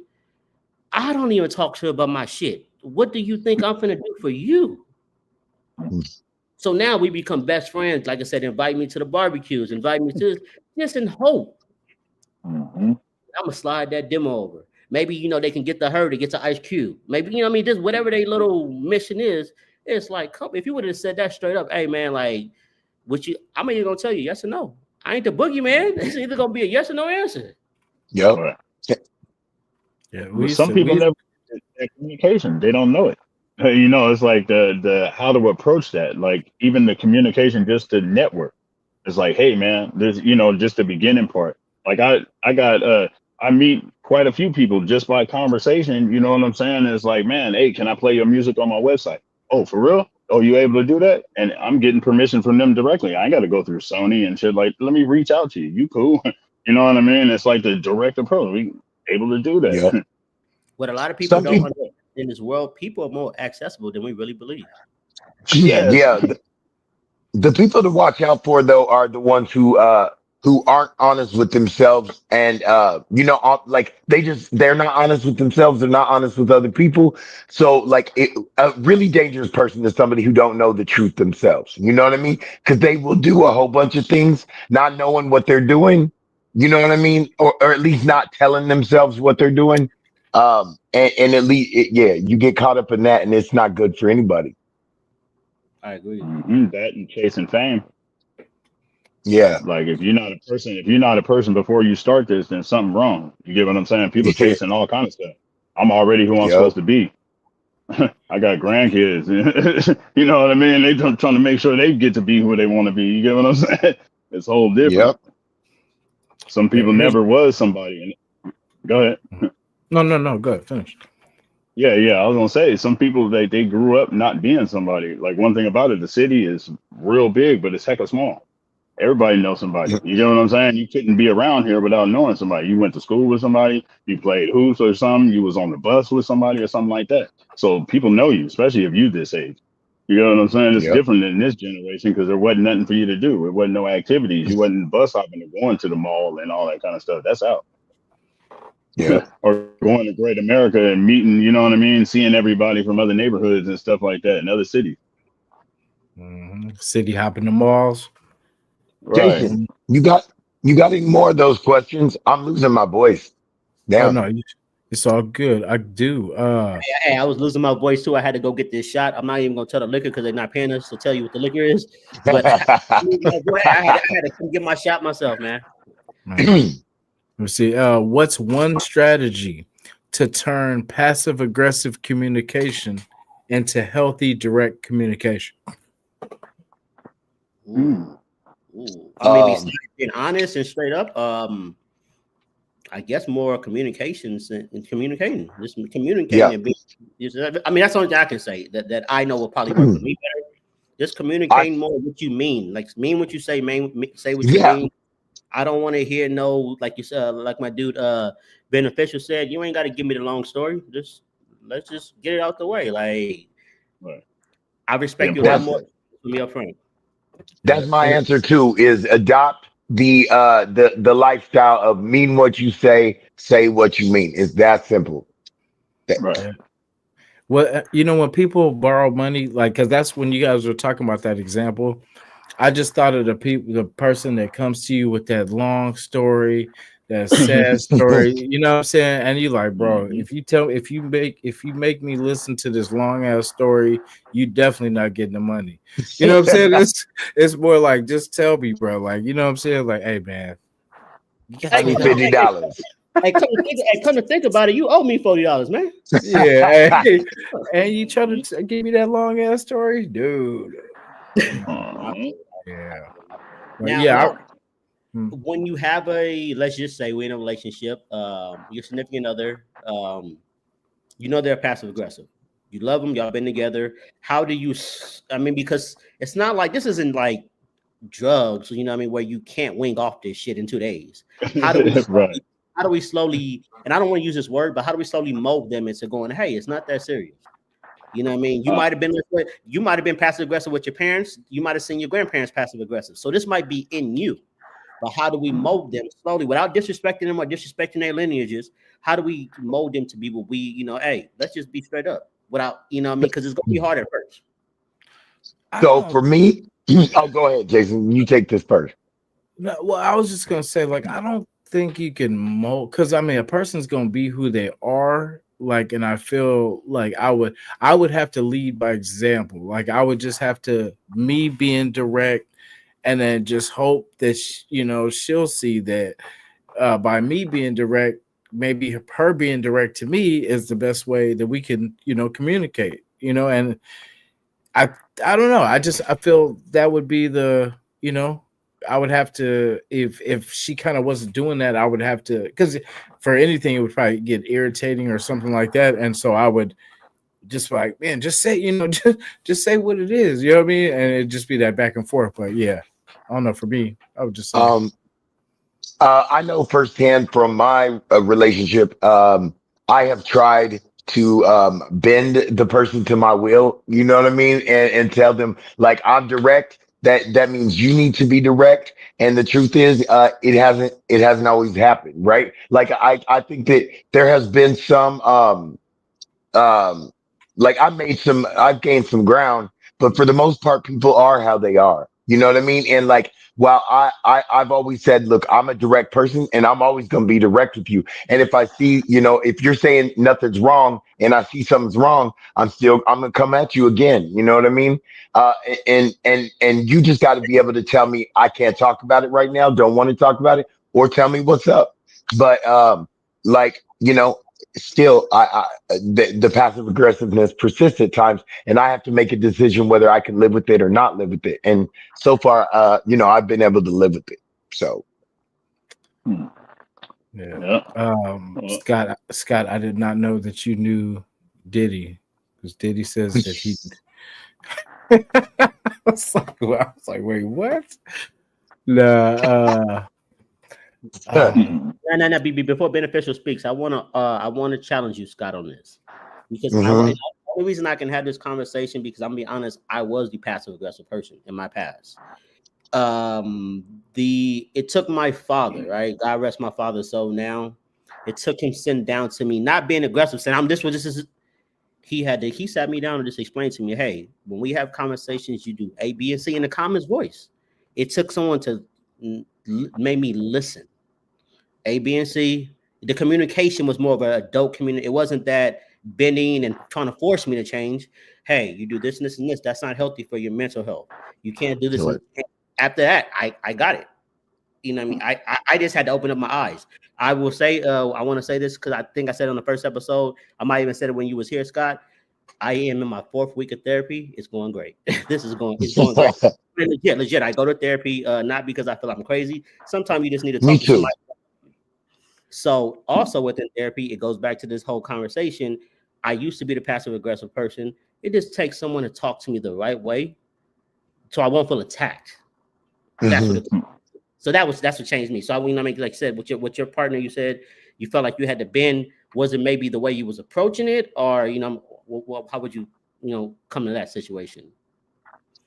I don't even talk to her about my shit. What do you think I'm finna do for you? So now we become best friends. Like I said, invite me to the barbecues, invite me to this in hope. I'm gonna slide that demo over. Maybe they can get her to get to Ice Cube. Maybe just whatever their little mission is. It's like, if you would have said that straight up, hey man, like, I'm either gonna tell you yes or no. I ain't the boogeyman. It's either gonna be a yes or no answer. Yep. Yeah. Some people never that communication. They don't know it. It's like the how to approach that. Like even the communication, just the network. It's like, hey man, there's just the beginning part. Like I meet quite a few people just by conversation. You know what I'm saying? It's like, man, hey, can I play your music on my website? Oh, for real? Oh, you able to do that? And I'm getting permission from them directly. I ain't got to go through Sony and shit. Like, let me reach out to you. You cool? You know what I mean? It's like the direct approach. We able to do that. Yep. What a lot of people don't understand in this world, people are more accessible than we really believe. Yeah. The people to watch out for though are the ones who aren't honest with themselves and like they're not honest with themselves, they're not honest with other people. So like a really dangerous person is somebody who don't know the truth themselves. You know what I mean? Because they will do a whole bunch of things not knowing what they're doing. You know what I mean? Or at least not telling themselves what they're doing. And at least you get caught up in that and it's not good for anybody. I agree. That and chasing fame. Yeah. Like if you're not a person before you start this, then something wrong. You get what I'm saying? People chasing all kind of stuff. I'm already who I'm supposed to be. I got grandkids. You know what I mean? They trying to make sure they get to be who they want to be. You get what I'm saying? It's whole different. Yep. Some people never was somebody. Go ahead. No. Go ahead. Finish. Yeah. I was gonna say some people they grew up not being somebody. Like one thing about it, the city is real big, but it's hecka small. Everybody knows somebody. You know what I'm saying? You couldn't be around here without knowing somebody. You went to school with somebody, you played hoops or something, you was on the bus with somebody or something like that. So people know you, especially if you this age. You know what I'm saying? It's different than this generation because there wasn't nothing for you to do. It wasn't no activities. You wasn't bus hopping or going to the mall and all that kind of stuff. That's out. Yeah. Or going to Great America and meeting, you know what I mean? Seeing everybody from other neighborhoods and stuff like that in other cities. City hopping the malls. Right. Jason, you got any more of those questions? I'm losing my voice. Damn. Oh no, it's all good. I do. Hey, I was losing my voice too. I had to go get this shot. I'm not even gonna tell the liquor because they're not paying us to tell you what the liquor is. But I had to come get my shot myself, man. Let's see. What's one strategy to turn passive aggressive communication into healthy direct communication? I mean, besides being honest and straight up, I guess more communications and communicating. Just communicating. Yeah. And I mean, that's the only thing I can say that I know will probably work for me better. Just communicating more what you mean. Like mean what you say, say what you mean. I don't want to hear like you said, like my dude Beneficial said, you ain't got to give me the long story. Let's just get it out the way. Like I respect you a lot more from me up front. That's my answer too, is adopt the lifestyle of mean what you say what you mean. It's that simple. Right. Well, when people borrow money, like, because that's when you guys were talking about that example, I just thought of the person that comes to you with that long story, that sad story, you know what I'm saying? And you like, bro, if you make me listen to this long ass story, you definitely not getting the money. You know what I'm saying? It's more like, just tell me, bro. Like, you know what I'm saying? Like, hey man, I need $50. Hey, come to think about it, you owe me $40, man. Yeah, and you trying to give me that long ass story, dude. Yeah. Now, when you have let's just say we're in a relationship, your significant other, they're passive aggressive. You love them, y'all been together. How do you? I mean, because it's not like this isn't like drugs, you know what I mean, where you can't wing off this shit in 2 days. How do we? how do we slowly, and I don't want to use this word, but how do we slowly mold them into going, hey, it's not that serious. You know what I mean? You might have been passive aggressive with your parents. You might have seen your grandparents passive aggressive. So this might be in you. But how do we mold them slowly without disrespecting them or disrespecting their lineages? How do we mold them to be what we, hey, let's just be straight up without, because it's gonna be hard at first. So for me, go ahead, Jason. You take this first. No, well, I was just gonna say, like, I don't think you can mold, because I mean, a person's gonna be who they are. Like, and I feel like I would have to lead by example. Like, I would just have to, me being direct, and then just hope that she'll see that by me being direct, maybe her being direct to me is the best way that we can communicate. And I don't know. I feel that would be the I would have to, if she kind of wasn't doing that, I would have to, because for anything it would probably get irritating or something like that, and so I would just like, man, just say, just say what it is, you know what I mean, and it'd just be that back and forth. But yeah, I don't know. For me, I would just say, I know firsthand from my relationship. I have tried to bend the person to my will, you know what I mean, and tell them like I'm direct. That means you need to be direct. And the truth is, it hasn't always happened, right? Like I think that there has been some like I've gained some ground, but for the most part, people are how they are. You know what I mean? And like, while I've always said, look, I'm a direct person and I'm always going to be direct with you. And if I see, if you're saying nothing's wrong and I see something's wrong, I'm going to come at you again. You know what I mean? And you just got to be able to tell me I can't talk about it right now. Don't want to talk about it, or tell me what's up. But, like, still the passive aggressiveness persists at times, and I have to make a decision whether I can live with it or not live with it. And so far, I've been able to live with it. So yeah. Scott, I did not know that you knew Diddy, because Diddy says that he I was like, wait, what? No. No, before Beneficial speaks, I wanna challenge you, Scott, on this, because the only reason I can have this conversation, because I'm gonna be honest, I was the passive aggressive person in my past. It took my father, right? God rest my father's soul now. It took him sitting down to me, not being aggressive, saying he sat me down and just explained to me, hey, when we have conversations, you do A, B, and C in the calmest voice. It took someone to make me listen. A, B, and C. The communication was more of an adult community. It wasn't that bending and trying to force me to change. Hey, you do this and this and this. That's not healthy for your mental health. You can't do this. After that, I got it. You know what I mean? I just had to open up my eyes. I will say, I want to say this because I think I said on the first episode, I might even said it when you was here, Scott. I am in my 4th week of therapy. It's going great. It's going great. Legit. I go to therapy, not because I feel I'm crazy. Sometimes you just need to talk to somebody. So also within therapy, it goes back to this whole conversation. I used to be the passive aggressive person. It just takes someone to talk to me the right way, so I won't feel attacked. So that's what changed me. So I mean, like I said, with your partner, you said you felt like you had to bend. Was it maybe the way you was approaching it, or how would you come to that situation?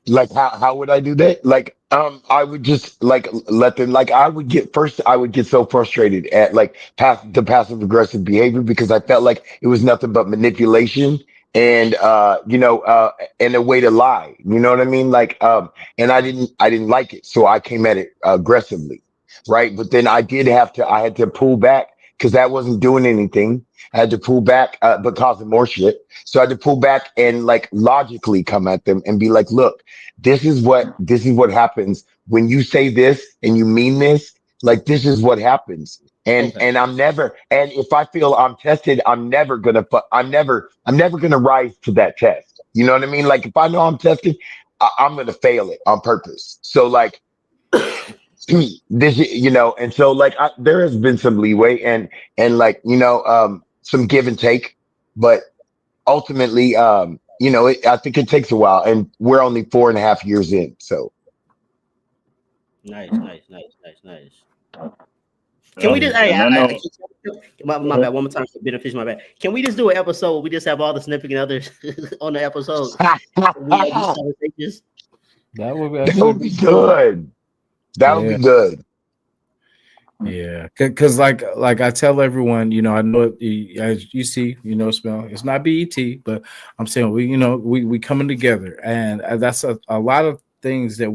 Like how would I do that? Like I would just like let them, like I would get so frustrated at like the passive aggressive behavior, because I felt like it was nothing but manipulation and and a way to lie. You know what I mean? Like and I didn't like it, so I came at it aggressively, right? But then I had to pull back, because that wasn't doing anything. I had to pull back, but causing more shit. So I had to pull back and like logically come at them and be like, look, this is what happens when you say this and you mean this. Like, this is what happens. And I'm never, and if I feel I'm tested, I'm never gonna rise to that test. You know what I mean? Like, if I know I'm tested, I'm gonna fail it on purpose. So like, this, and so like there has been some leeway and like some give and take, but ultimately I think it takes a while, and we're only 4.5 years in. So nice. Can we just? Hey, And I know. My bad. One more time for beneficial. My bad. Can we just do an episode where we just have all the significant others on the episode? We have these conversations. That would That would be good. That would be good. Yeah, because like I tell everyone, you know, I know as you see, you know, smell. It's not BET, but I'm saying we coming together, and that's a lot of things that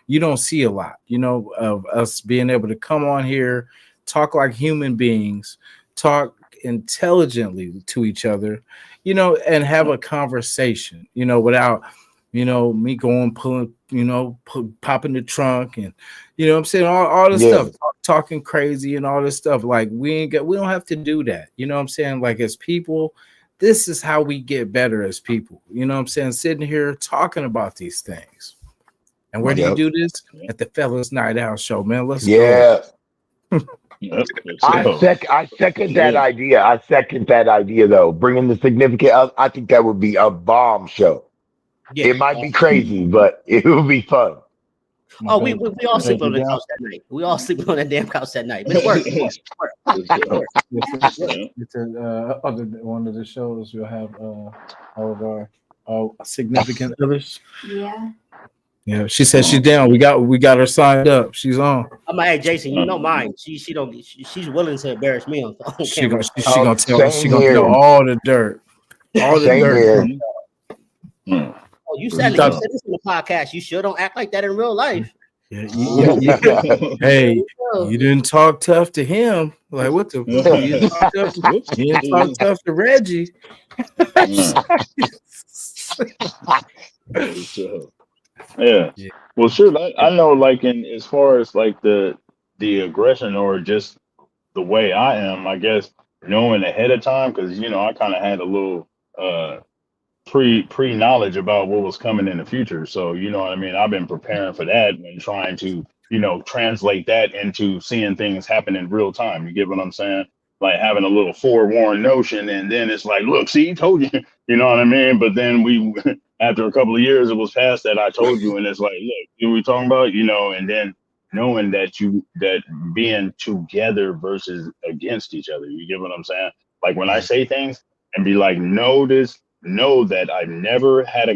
you don't see a lot, you know, of us being able to come on here, talk like human beings, talk intelligently to each other, you know, and have a conversation, you know, without, you know, me pulling, you know, popping the trunk and, you know what I'm saying, all this stuff, talking crazy and all this stuff. Like we don't have to do that. You know what I'm saying? Like as people, this is how we get better as people. You know what I'm saying? Sitting here talking about these things. And where do you do this? At the Fellas Nite Out show, man. Let's go. I second that idea. I second that idea though. Bringing the significant, I think that would be a bomb show. Yeah. It might be crazy, but it would be fun. Oh, we all sleep on the couch that night. We all sleep on that damn couch that night. But it works. It's one of the shows we'll have all of our significant others. Yeah. Yeah, she said she's down. We got her signed up. She's on. I'm like, hey, Jason, you know mine. She's willing to embarrass me on camera. She gonna tell all the dirt. All the dirt. Oh, you said this in the podcast. You sure don't act like that in real life. Yeah. Hey, you didn't talk tough to him. Like what the? You didn't talk tough to Reggie. Yeah. Well, sure. I know, like, in as far as like the aggression or just the way I am, I guess knowing ahead of time, because you know I kind of had a little pre knowledge about what was coming in the future. So you know what I mean. I've been preparing for that and trying to translate that into seeing things happen in real time. You get what I'm saying? Like having a little forewarned notion, and then it's like, look, see, told you. You know what I mean? But then after a couple of years, it was past that I told you, and it's like, look, what are we talking about? You know, and then knowing that being together versus against each other. You get what I'm saying? Like when I say things and be like, know that I've never had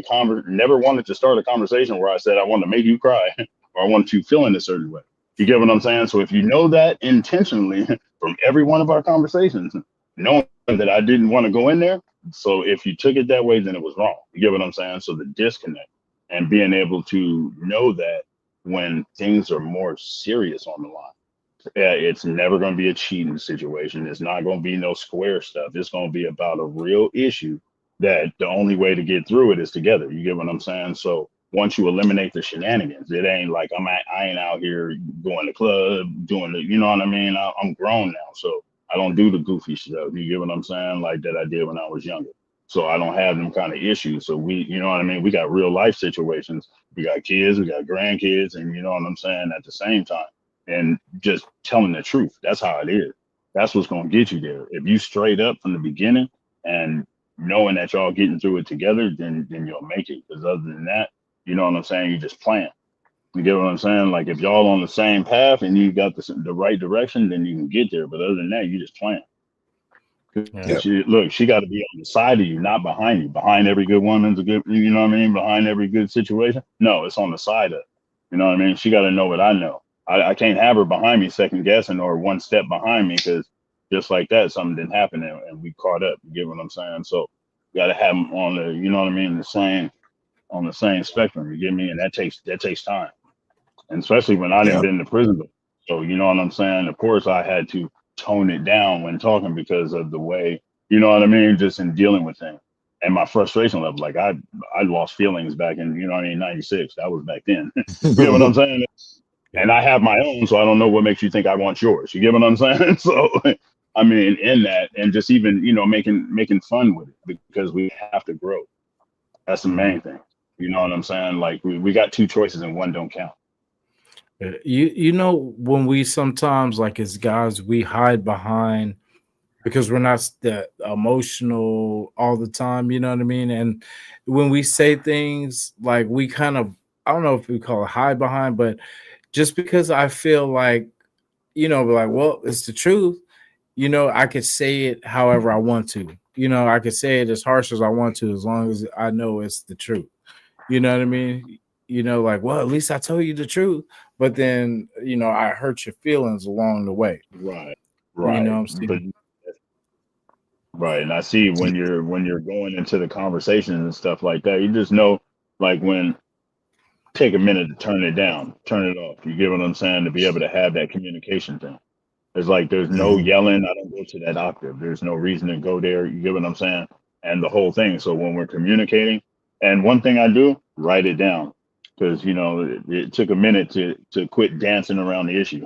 never wanted to start a conversation where I said I want to make you cry or I want you feeling a certain way. You get what I'm saying? So if you know that intentionally from every one of our conversations, knowing that I didn't want to go in there. So if you took it that way, then it was wrong. You get what I'm saying? So the disconnect and being able to know that when things are more serious on the line, it's never going to be a cheating situation. It's not going to be no square stuff. It's going to be about a real issue that the only way to get through it is together. You get what I'm saying? So once you eliminate the shenanigans, it ain't like I ain't out here going to club doing the, you know what I mean? I'm grown now, so I don't do the goofy stuff. You get what I'm saying? Like that I did when I was younger. So I don't have them kind of issues. So you know what I mean? We got real life situations. We got kids, we got grandkids, and you know what I'm saying at the same time. And just telling the truth. That's how it is. That's what's going to get you there. If you straight up from the beginning and knowing that y'all getting through it together, then you'll make it. Because other than that, you know what I'm saying? You just plan. You get what I'm saying? Like if y'all on the same path and you got the right direction, then you can get there. But other than that, you just plan. She got to be on the side of you, not behind you. Behind every good woman's a good, you know what I mean? Behind every good situation. No, it's on the side of, you know what I mean? She got to know what I know. I can't have her behind me second guessing or one step behind me, because just like that, something didn't happen and we caught up. You get what I'm saying? So you got to have them on the, you know what I mean, on the same spectrum. You get me? And that takes time, and especially when I didn't been to prison. So you know what I'm saying? Of course, I had to tone it down when talking because of the way, you know what I mean, just in dealing with things and my frustration level. Like I lost feelings back in, you know what I mean, 96. That was back then. You know what I'm saying? And I have my own, so I don't know what makes you think I want yours. You get what I'm saying? So, I mean, in that, and just even, you know, making fun with it, because we have to grow. That's the main thing. You know what I'm saying? Like we got two choices and one don't count. You know, when we sometimes, like as guys, we hide behind because we're not that emotional all the time. You know what I mean? And when we say things, like we kind of, I don't know if we call it hide behind, but just because I feel like be like, well, it's the truth. I could say it however I want to. I could say it as harsh as I want to, as long as I know it's the truth. You know what I mean? Like, well, at least I told you the truth. But then, I hurt your feelings along the way. Right. You know what I'm saying? Right. And I see when you're going into the conversations and stuff like that, you just know, like, when take a minute to turn it down, turn it off. You get what I'm saying? To be able to have that communication thing. It's like there's no yelling. I don't go to that octave. There's no reason to go there. You get what I'm saying? And the whole thing. So when we're communicating, and one thing I do, write it down. Because, it took a minute to quit dancing around the issue.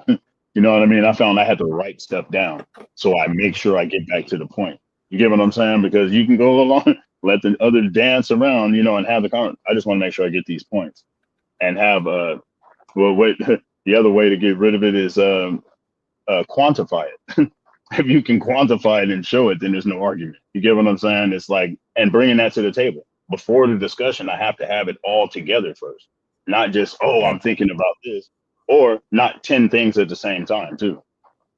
You know what I mean? I found I had to write stuff down so I make sure I get back to the point. You get what I'm saying? Because you can go along, let the other dance around, and have the comment. I just want to make sure I get these points and have, the other way to get rid of it is quantify it. If you can quantify it and show it, then there's no argument. You get what I'm saying? It's like, and bringing that to the table. Before the discussion, I have to have it all together first. Not just, I'm thinking about this, or not 10 things at the same time too.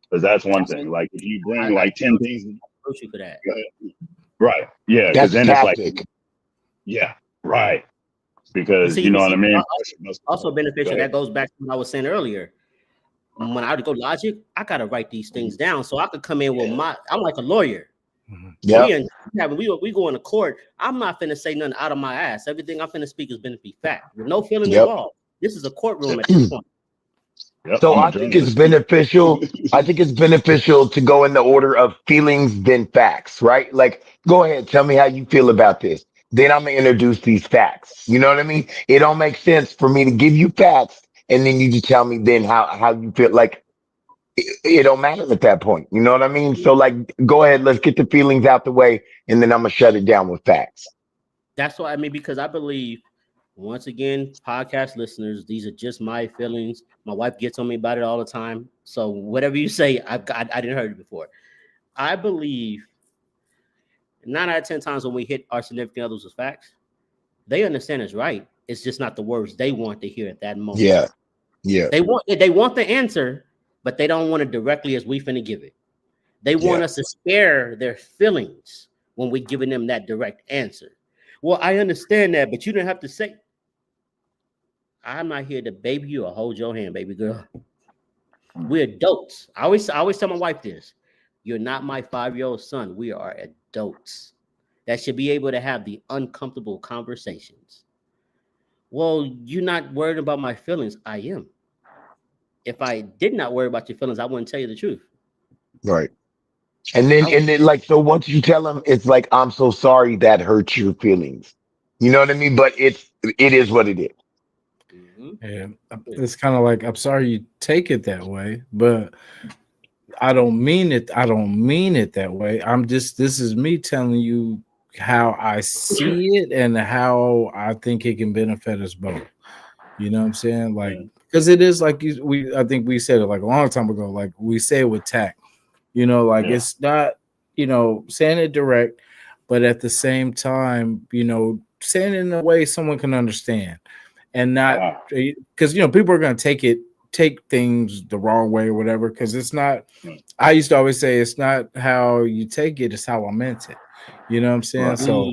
Because that's one thing. Like if you bring like 10 things, for that. Right. Yeah. Because then it's like, yeah, right. Because you know what I mean? Also beneficial. That goes back to what I was saying earlier. When I would go logic, I gotta write these things down so I could come in with I'm like a lawyer. Yeah. We go into court. I'm not finna say nothing out of my ass. Everything I'm finna speak is gonna be fact with no feeling involved. This is a courtroom at this point. So I think it's beneficial. I think it's beneficial to go in the order of feelings, then facts, right? Like, go ahead, tell me how you feel about this. Then I'm gonna introduce these facts. You know what I mean? It don't make sense for me to give you facts and then you just tell me then how you feel. Like it don't matter at that point. You know what I mean? So like, go ahead, let's get the feelings out the way, and then I'm gonna shut it down with facts. That's what I mean, because I believe, once again, podcast listeners, these are just my feelings. My wife gets on me about it all the time. So whatever you say, I didn't heard it before. I believe 9 out of 10 times when we hit our significant others with facts, they understand it's right. It's just not the words they want to hear at that moment. Yeah. They want the answer, but they don't want it directly as we finna give it. They want us to spare their feelings when we're giving them that direct answer. Well, I understand that, but you don't have to say, I'm not here to baby you or hold your hand, baby girl. We're adults. I always tell my wife this. You're not my 5-year-old son. We are adults that should be able to have the uncomfortable conversations. Well, you're not worried about my feelings. I am. If I did not worry about your feelings, I wouldn't tell you the truth. Right. And then like, so once you tell them, it's like, I'm so sorry that hurt your feelings. You know what I mean? But it is what it is. Yeah, it's kind of like, I'm sorry you take it that way, but I don't mean it. I don't mean it that way. This is me telling you how I see it and how I think it can benefit us both. You know what I'm saying? Like, because it is like I think we said it like a long time ago. Like we say it with tact. Like it's not, saying it direct, but at the same time, saying it in a way someone can understand. And not because people are going to take things the wrong way or whatever, because it's not. I used to always say it's not how you take it, it's how I meant it. You know what I'm saying? So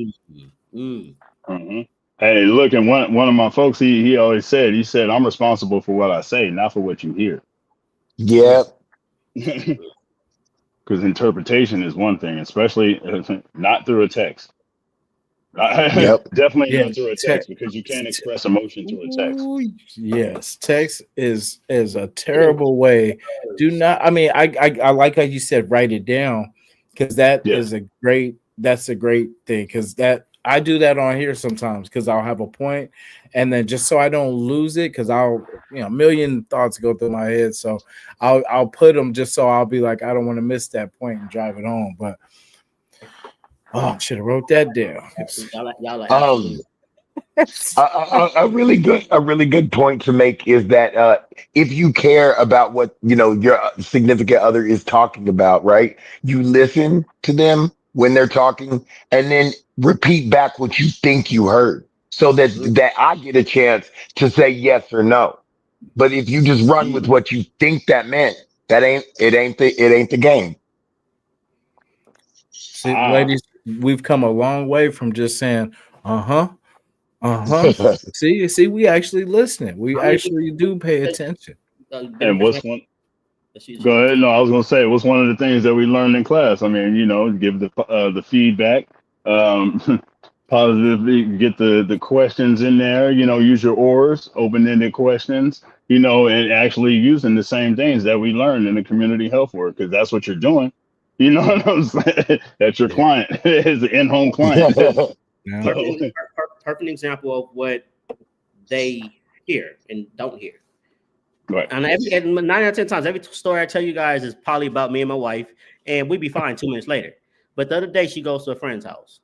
hey, look, and one of my folks, he always said, I'm responsible for what I say, not for what you hear. Yeah. Because interpretation is one thing, especially not through a text. Definitely not through a text, because you can't express emotion through a text. Yes, text is a terrible way. Do not. I mean, I like how you said write it down, because that's a great thing, because that I do that on here sometimes, because I'll have a point, and then just so I don't lose it, because I'll a million thoughts go through my head, so I'll put them just so I'll be like, I don't want to miss that point and drive it home, but. Oh, I should have wrote that down. A really good point to make is that if you care about what your significant other is talking about, right? You listen to them when they're talking, and then repeat back what you think you heard, so that I get a chance to say yes or no. But if you just run with what you think that meant, It ain't the game. See, ladies, we've come a long way from just saying, See, we actually listening. We actually do pay attention. And what's one? Go ahead. No, I was gonna say what's one of the things that we learned in class. I mean, give the feedback, positively get the questions in there. Use your oars, open-ended questions. And actually using the same things that we learned in the community health work, because that's what you're doing. You know what I'm saying? That's your client is an in-home client. Perfect example of what they hear and don't hear. Right. And 9 out of 10 times, every story I tell you guys is probably about me and my wife, and we'd be fine 2 minutes later. But the other day, she goes to a friend's house.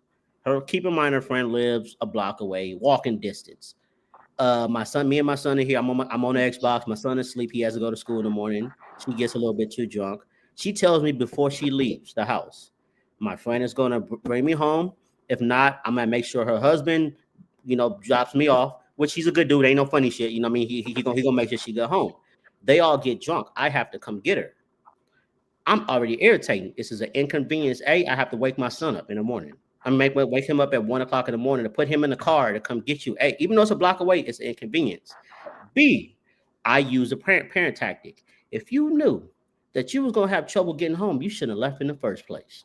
Keep in mind, her friend lives a block away, walking distance. Me and my son are here. I'm on the Xbox. My son is asleep. He has to go to school in the morning. She gets a little bit too drunk. She tells me before she leaves the house, my friend is going to bring me home. If not, I'm going to make sure her husband, drops me off, which he's a good dude. Ain't no funny shit. I mean? He gonna make sure she get home. They all get drunk. I have to come get her. I'm already irritating. This is an inconvenience. I have to wake my son up in the morning. Wake him up at 1 o'clock in the morning to put him in the car to come get you. Even though it's a block away, it's an inconvenience. B, I use a parent tactic. If you knew that you was gonna have trouble getting home, you shouldn't have left in the first place.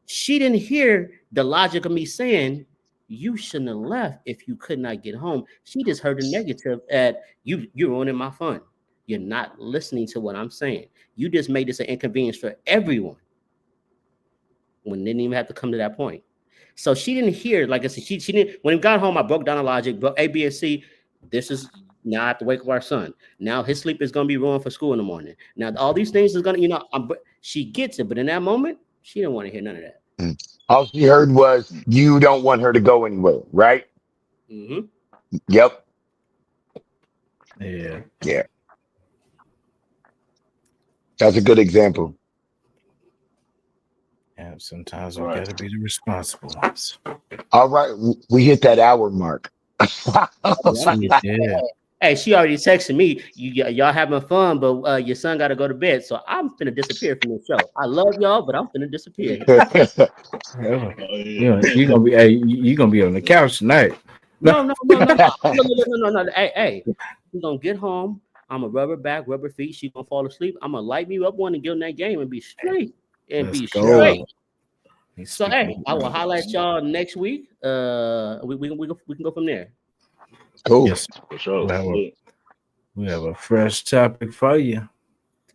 She didn't hear the logic of me saying you shouldn't have left if you could not get home. She just heard the negative at you're ruining my fun. You're not listening to what I'm saying. You just made this an inconvenience for everyone. When didn't even have to come to that point. So she didn't hear, like I said, she didn't. When we got home, I broke down the logic, A, B, and C. This is now I have to wake up our son. Now his sleep is gonna be ruined for school in the morning. Now all these things is gonna, she gets it, but in that moment, she didn't want to hear none of that. All she heard was you don't want her to go anywhere, right? Mm-hmm. Yep. Yeah. That's a good example. Yeah, sometimes we gotta be the responsible ones. All right, we hit that hour mark. Yeah. Hey, she already texted me. Y'all having fun, but your son got to go to bed. So I'm finna disappear from the show. I love y'all, but I'm finna disappear. You gonna be on the couch tonight. No. Hey, we're gonna get home. I'm a rubber back, rubber feet. She gonna fall asleep. I'm gonna light me up one and get in that game and be straight. Straight. So hey, I will holler at y'all next week. We can go from there. Cool. Yes, for sure. We have a fresh topic for you.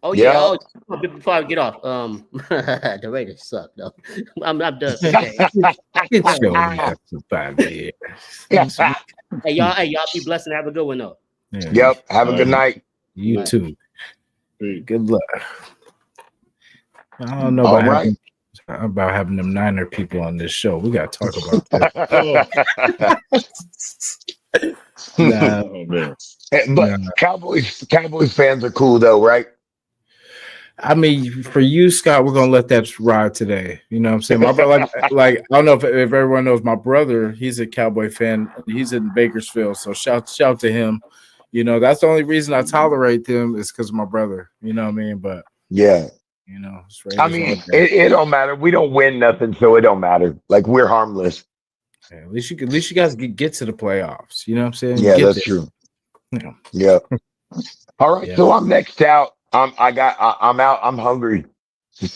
Oh yeah. Before I get off, the Raiders suck though. I'm done. Okay. It's your after 5 years. Hey y'all be blessed and have a good one though. Yeah. Yep. Have a good night. You too. Good luck. I don't know about having them Niner people on this show. We got to talk about that. But Cowboys fans are cool though, right? I mean, for you, Scott, we're gonna let that ride today. You know what I'm saying? My brother, like I don't know if everyone knows my brother. He's a Cowboy fan. He's in Bakersfield, so shout to him. That's the only reason I tolerate them is because of my brother. You know what I mean? But yeah. I mean, it don't matter. We don't win nothing, so it don't matter. Like we're harmless. Yeah, at least you guys get to the playoffs. You know what I'm saying? Yeah, that's true. Yeah. All right, so I'm next out. I'm out. I'm hungry.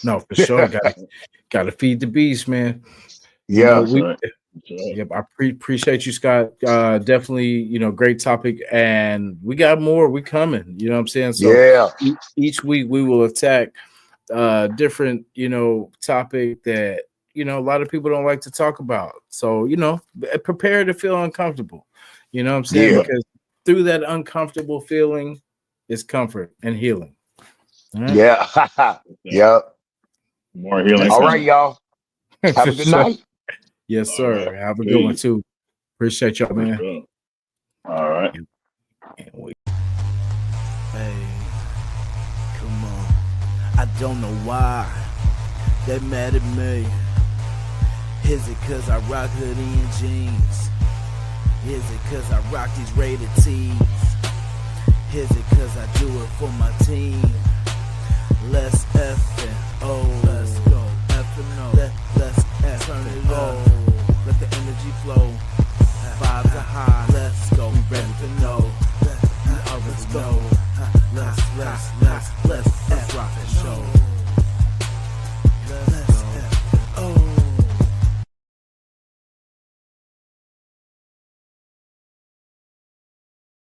No, for sure. Gotta feed the beast, man. Yeah. Yep. I appreciate you, Scott. Definitely, great topic, and we got more. We coming. You know what I'm saying? So each week we will attack different, topic that a lot of people don't like to talk about. So prepare to feel uncomfortable. You know what I'm saying? Yeah. Because through that uncomfortable feeling is comfort and healing. Right? Yeah. Yep. More healing. All right, y'all. Have a good night. Yes, sir. Have a good one too. Appreciate y'all, man. Sure. All right. Hey, come on. I don't know why they mad at me. Is it cause I rock hoodie and jeans? Is it cause I rock these rated tees? Is it cause I do it for my team? Let's F it. Oh, let's go. F and O. Let's F turn it up. Let the energy flow. Vibes are high.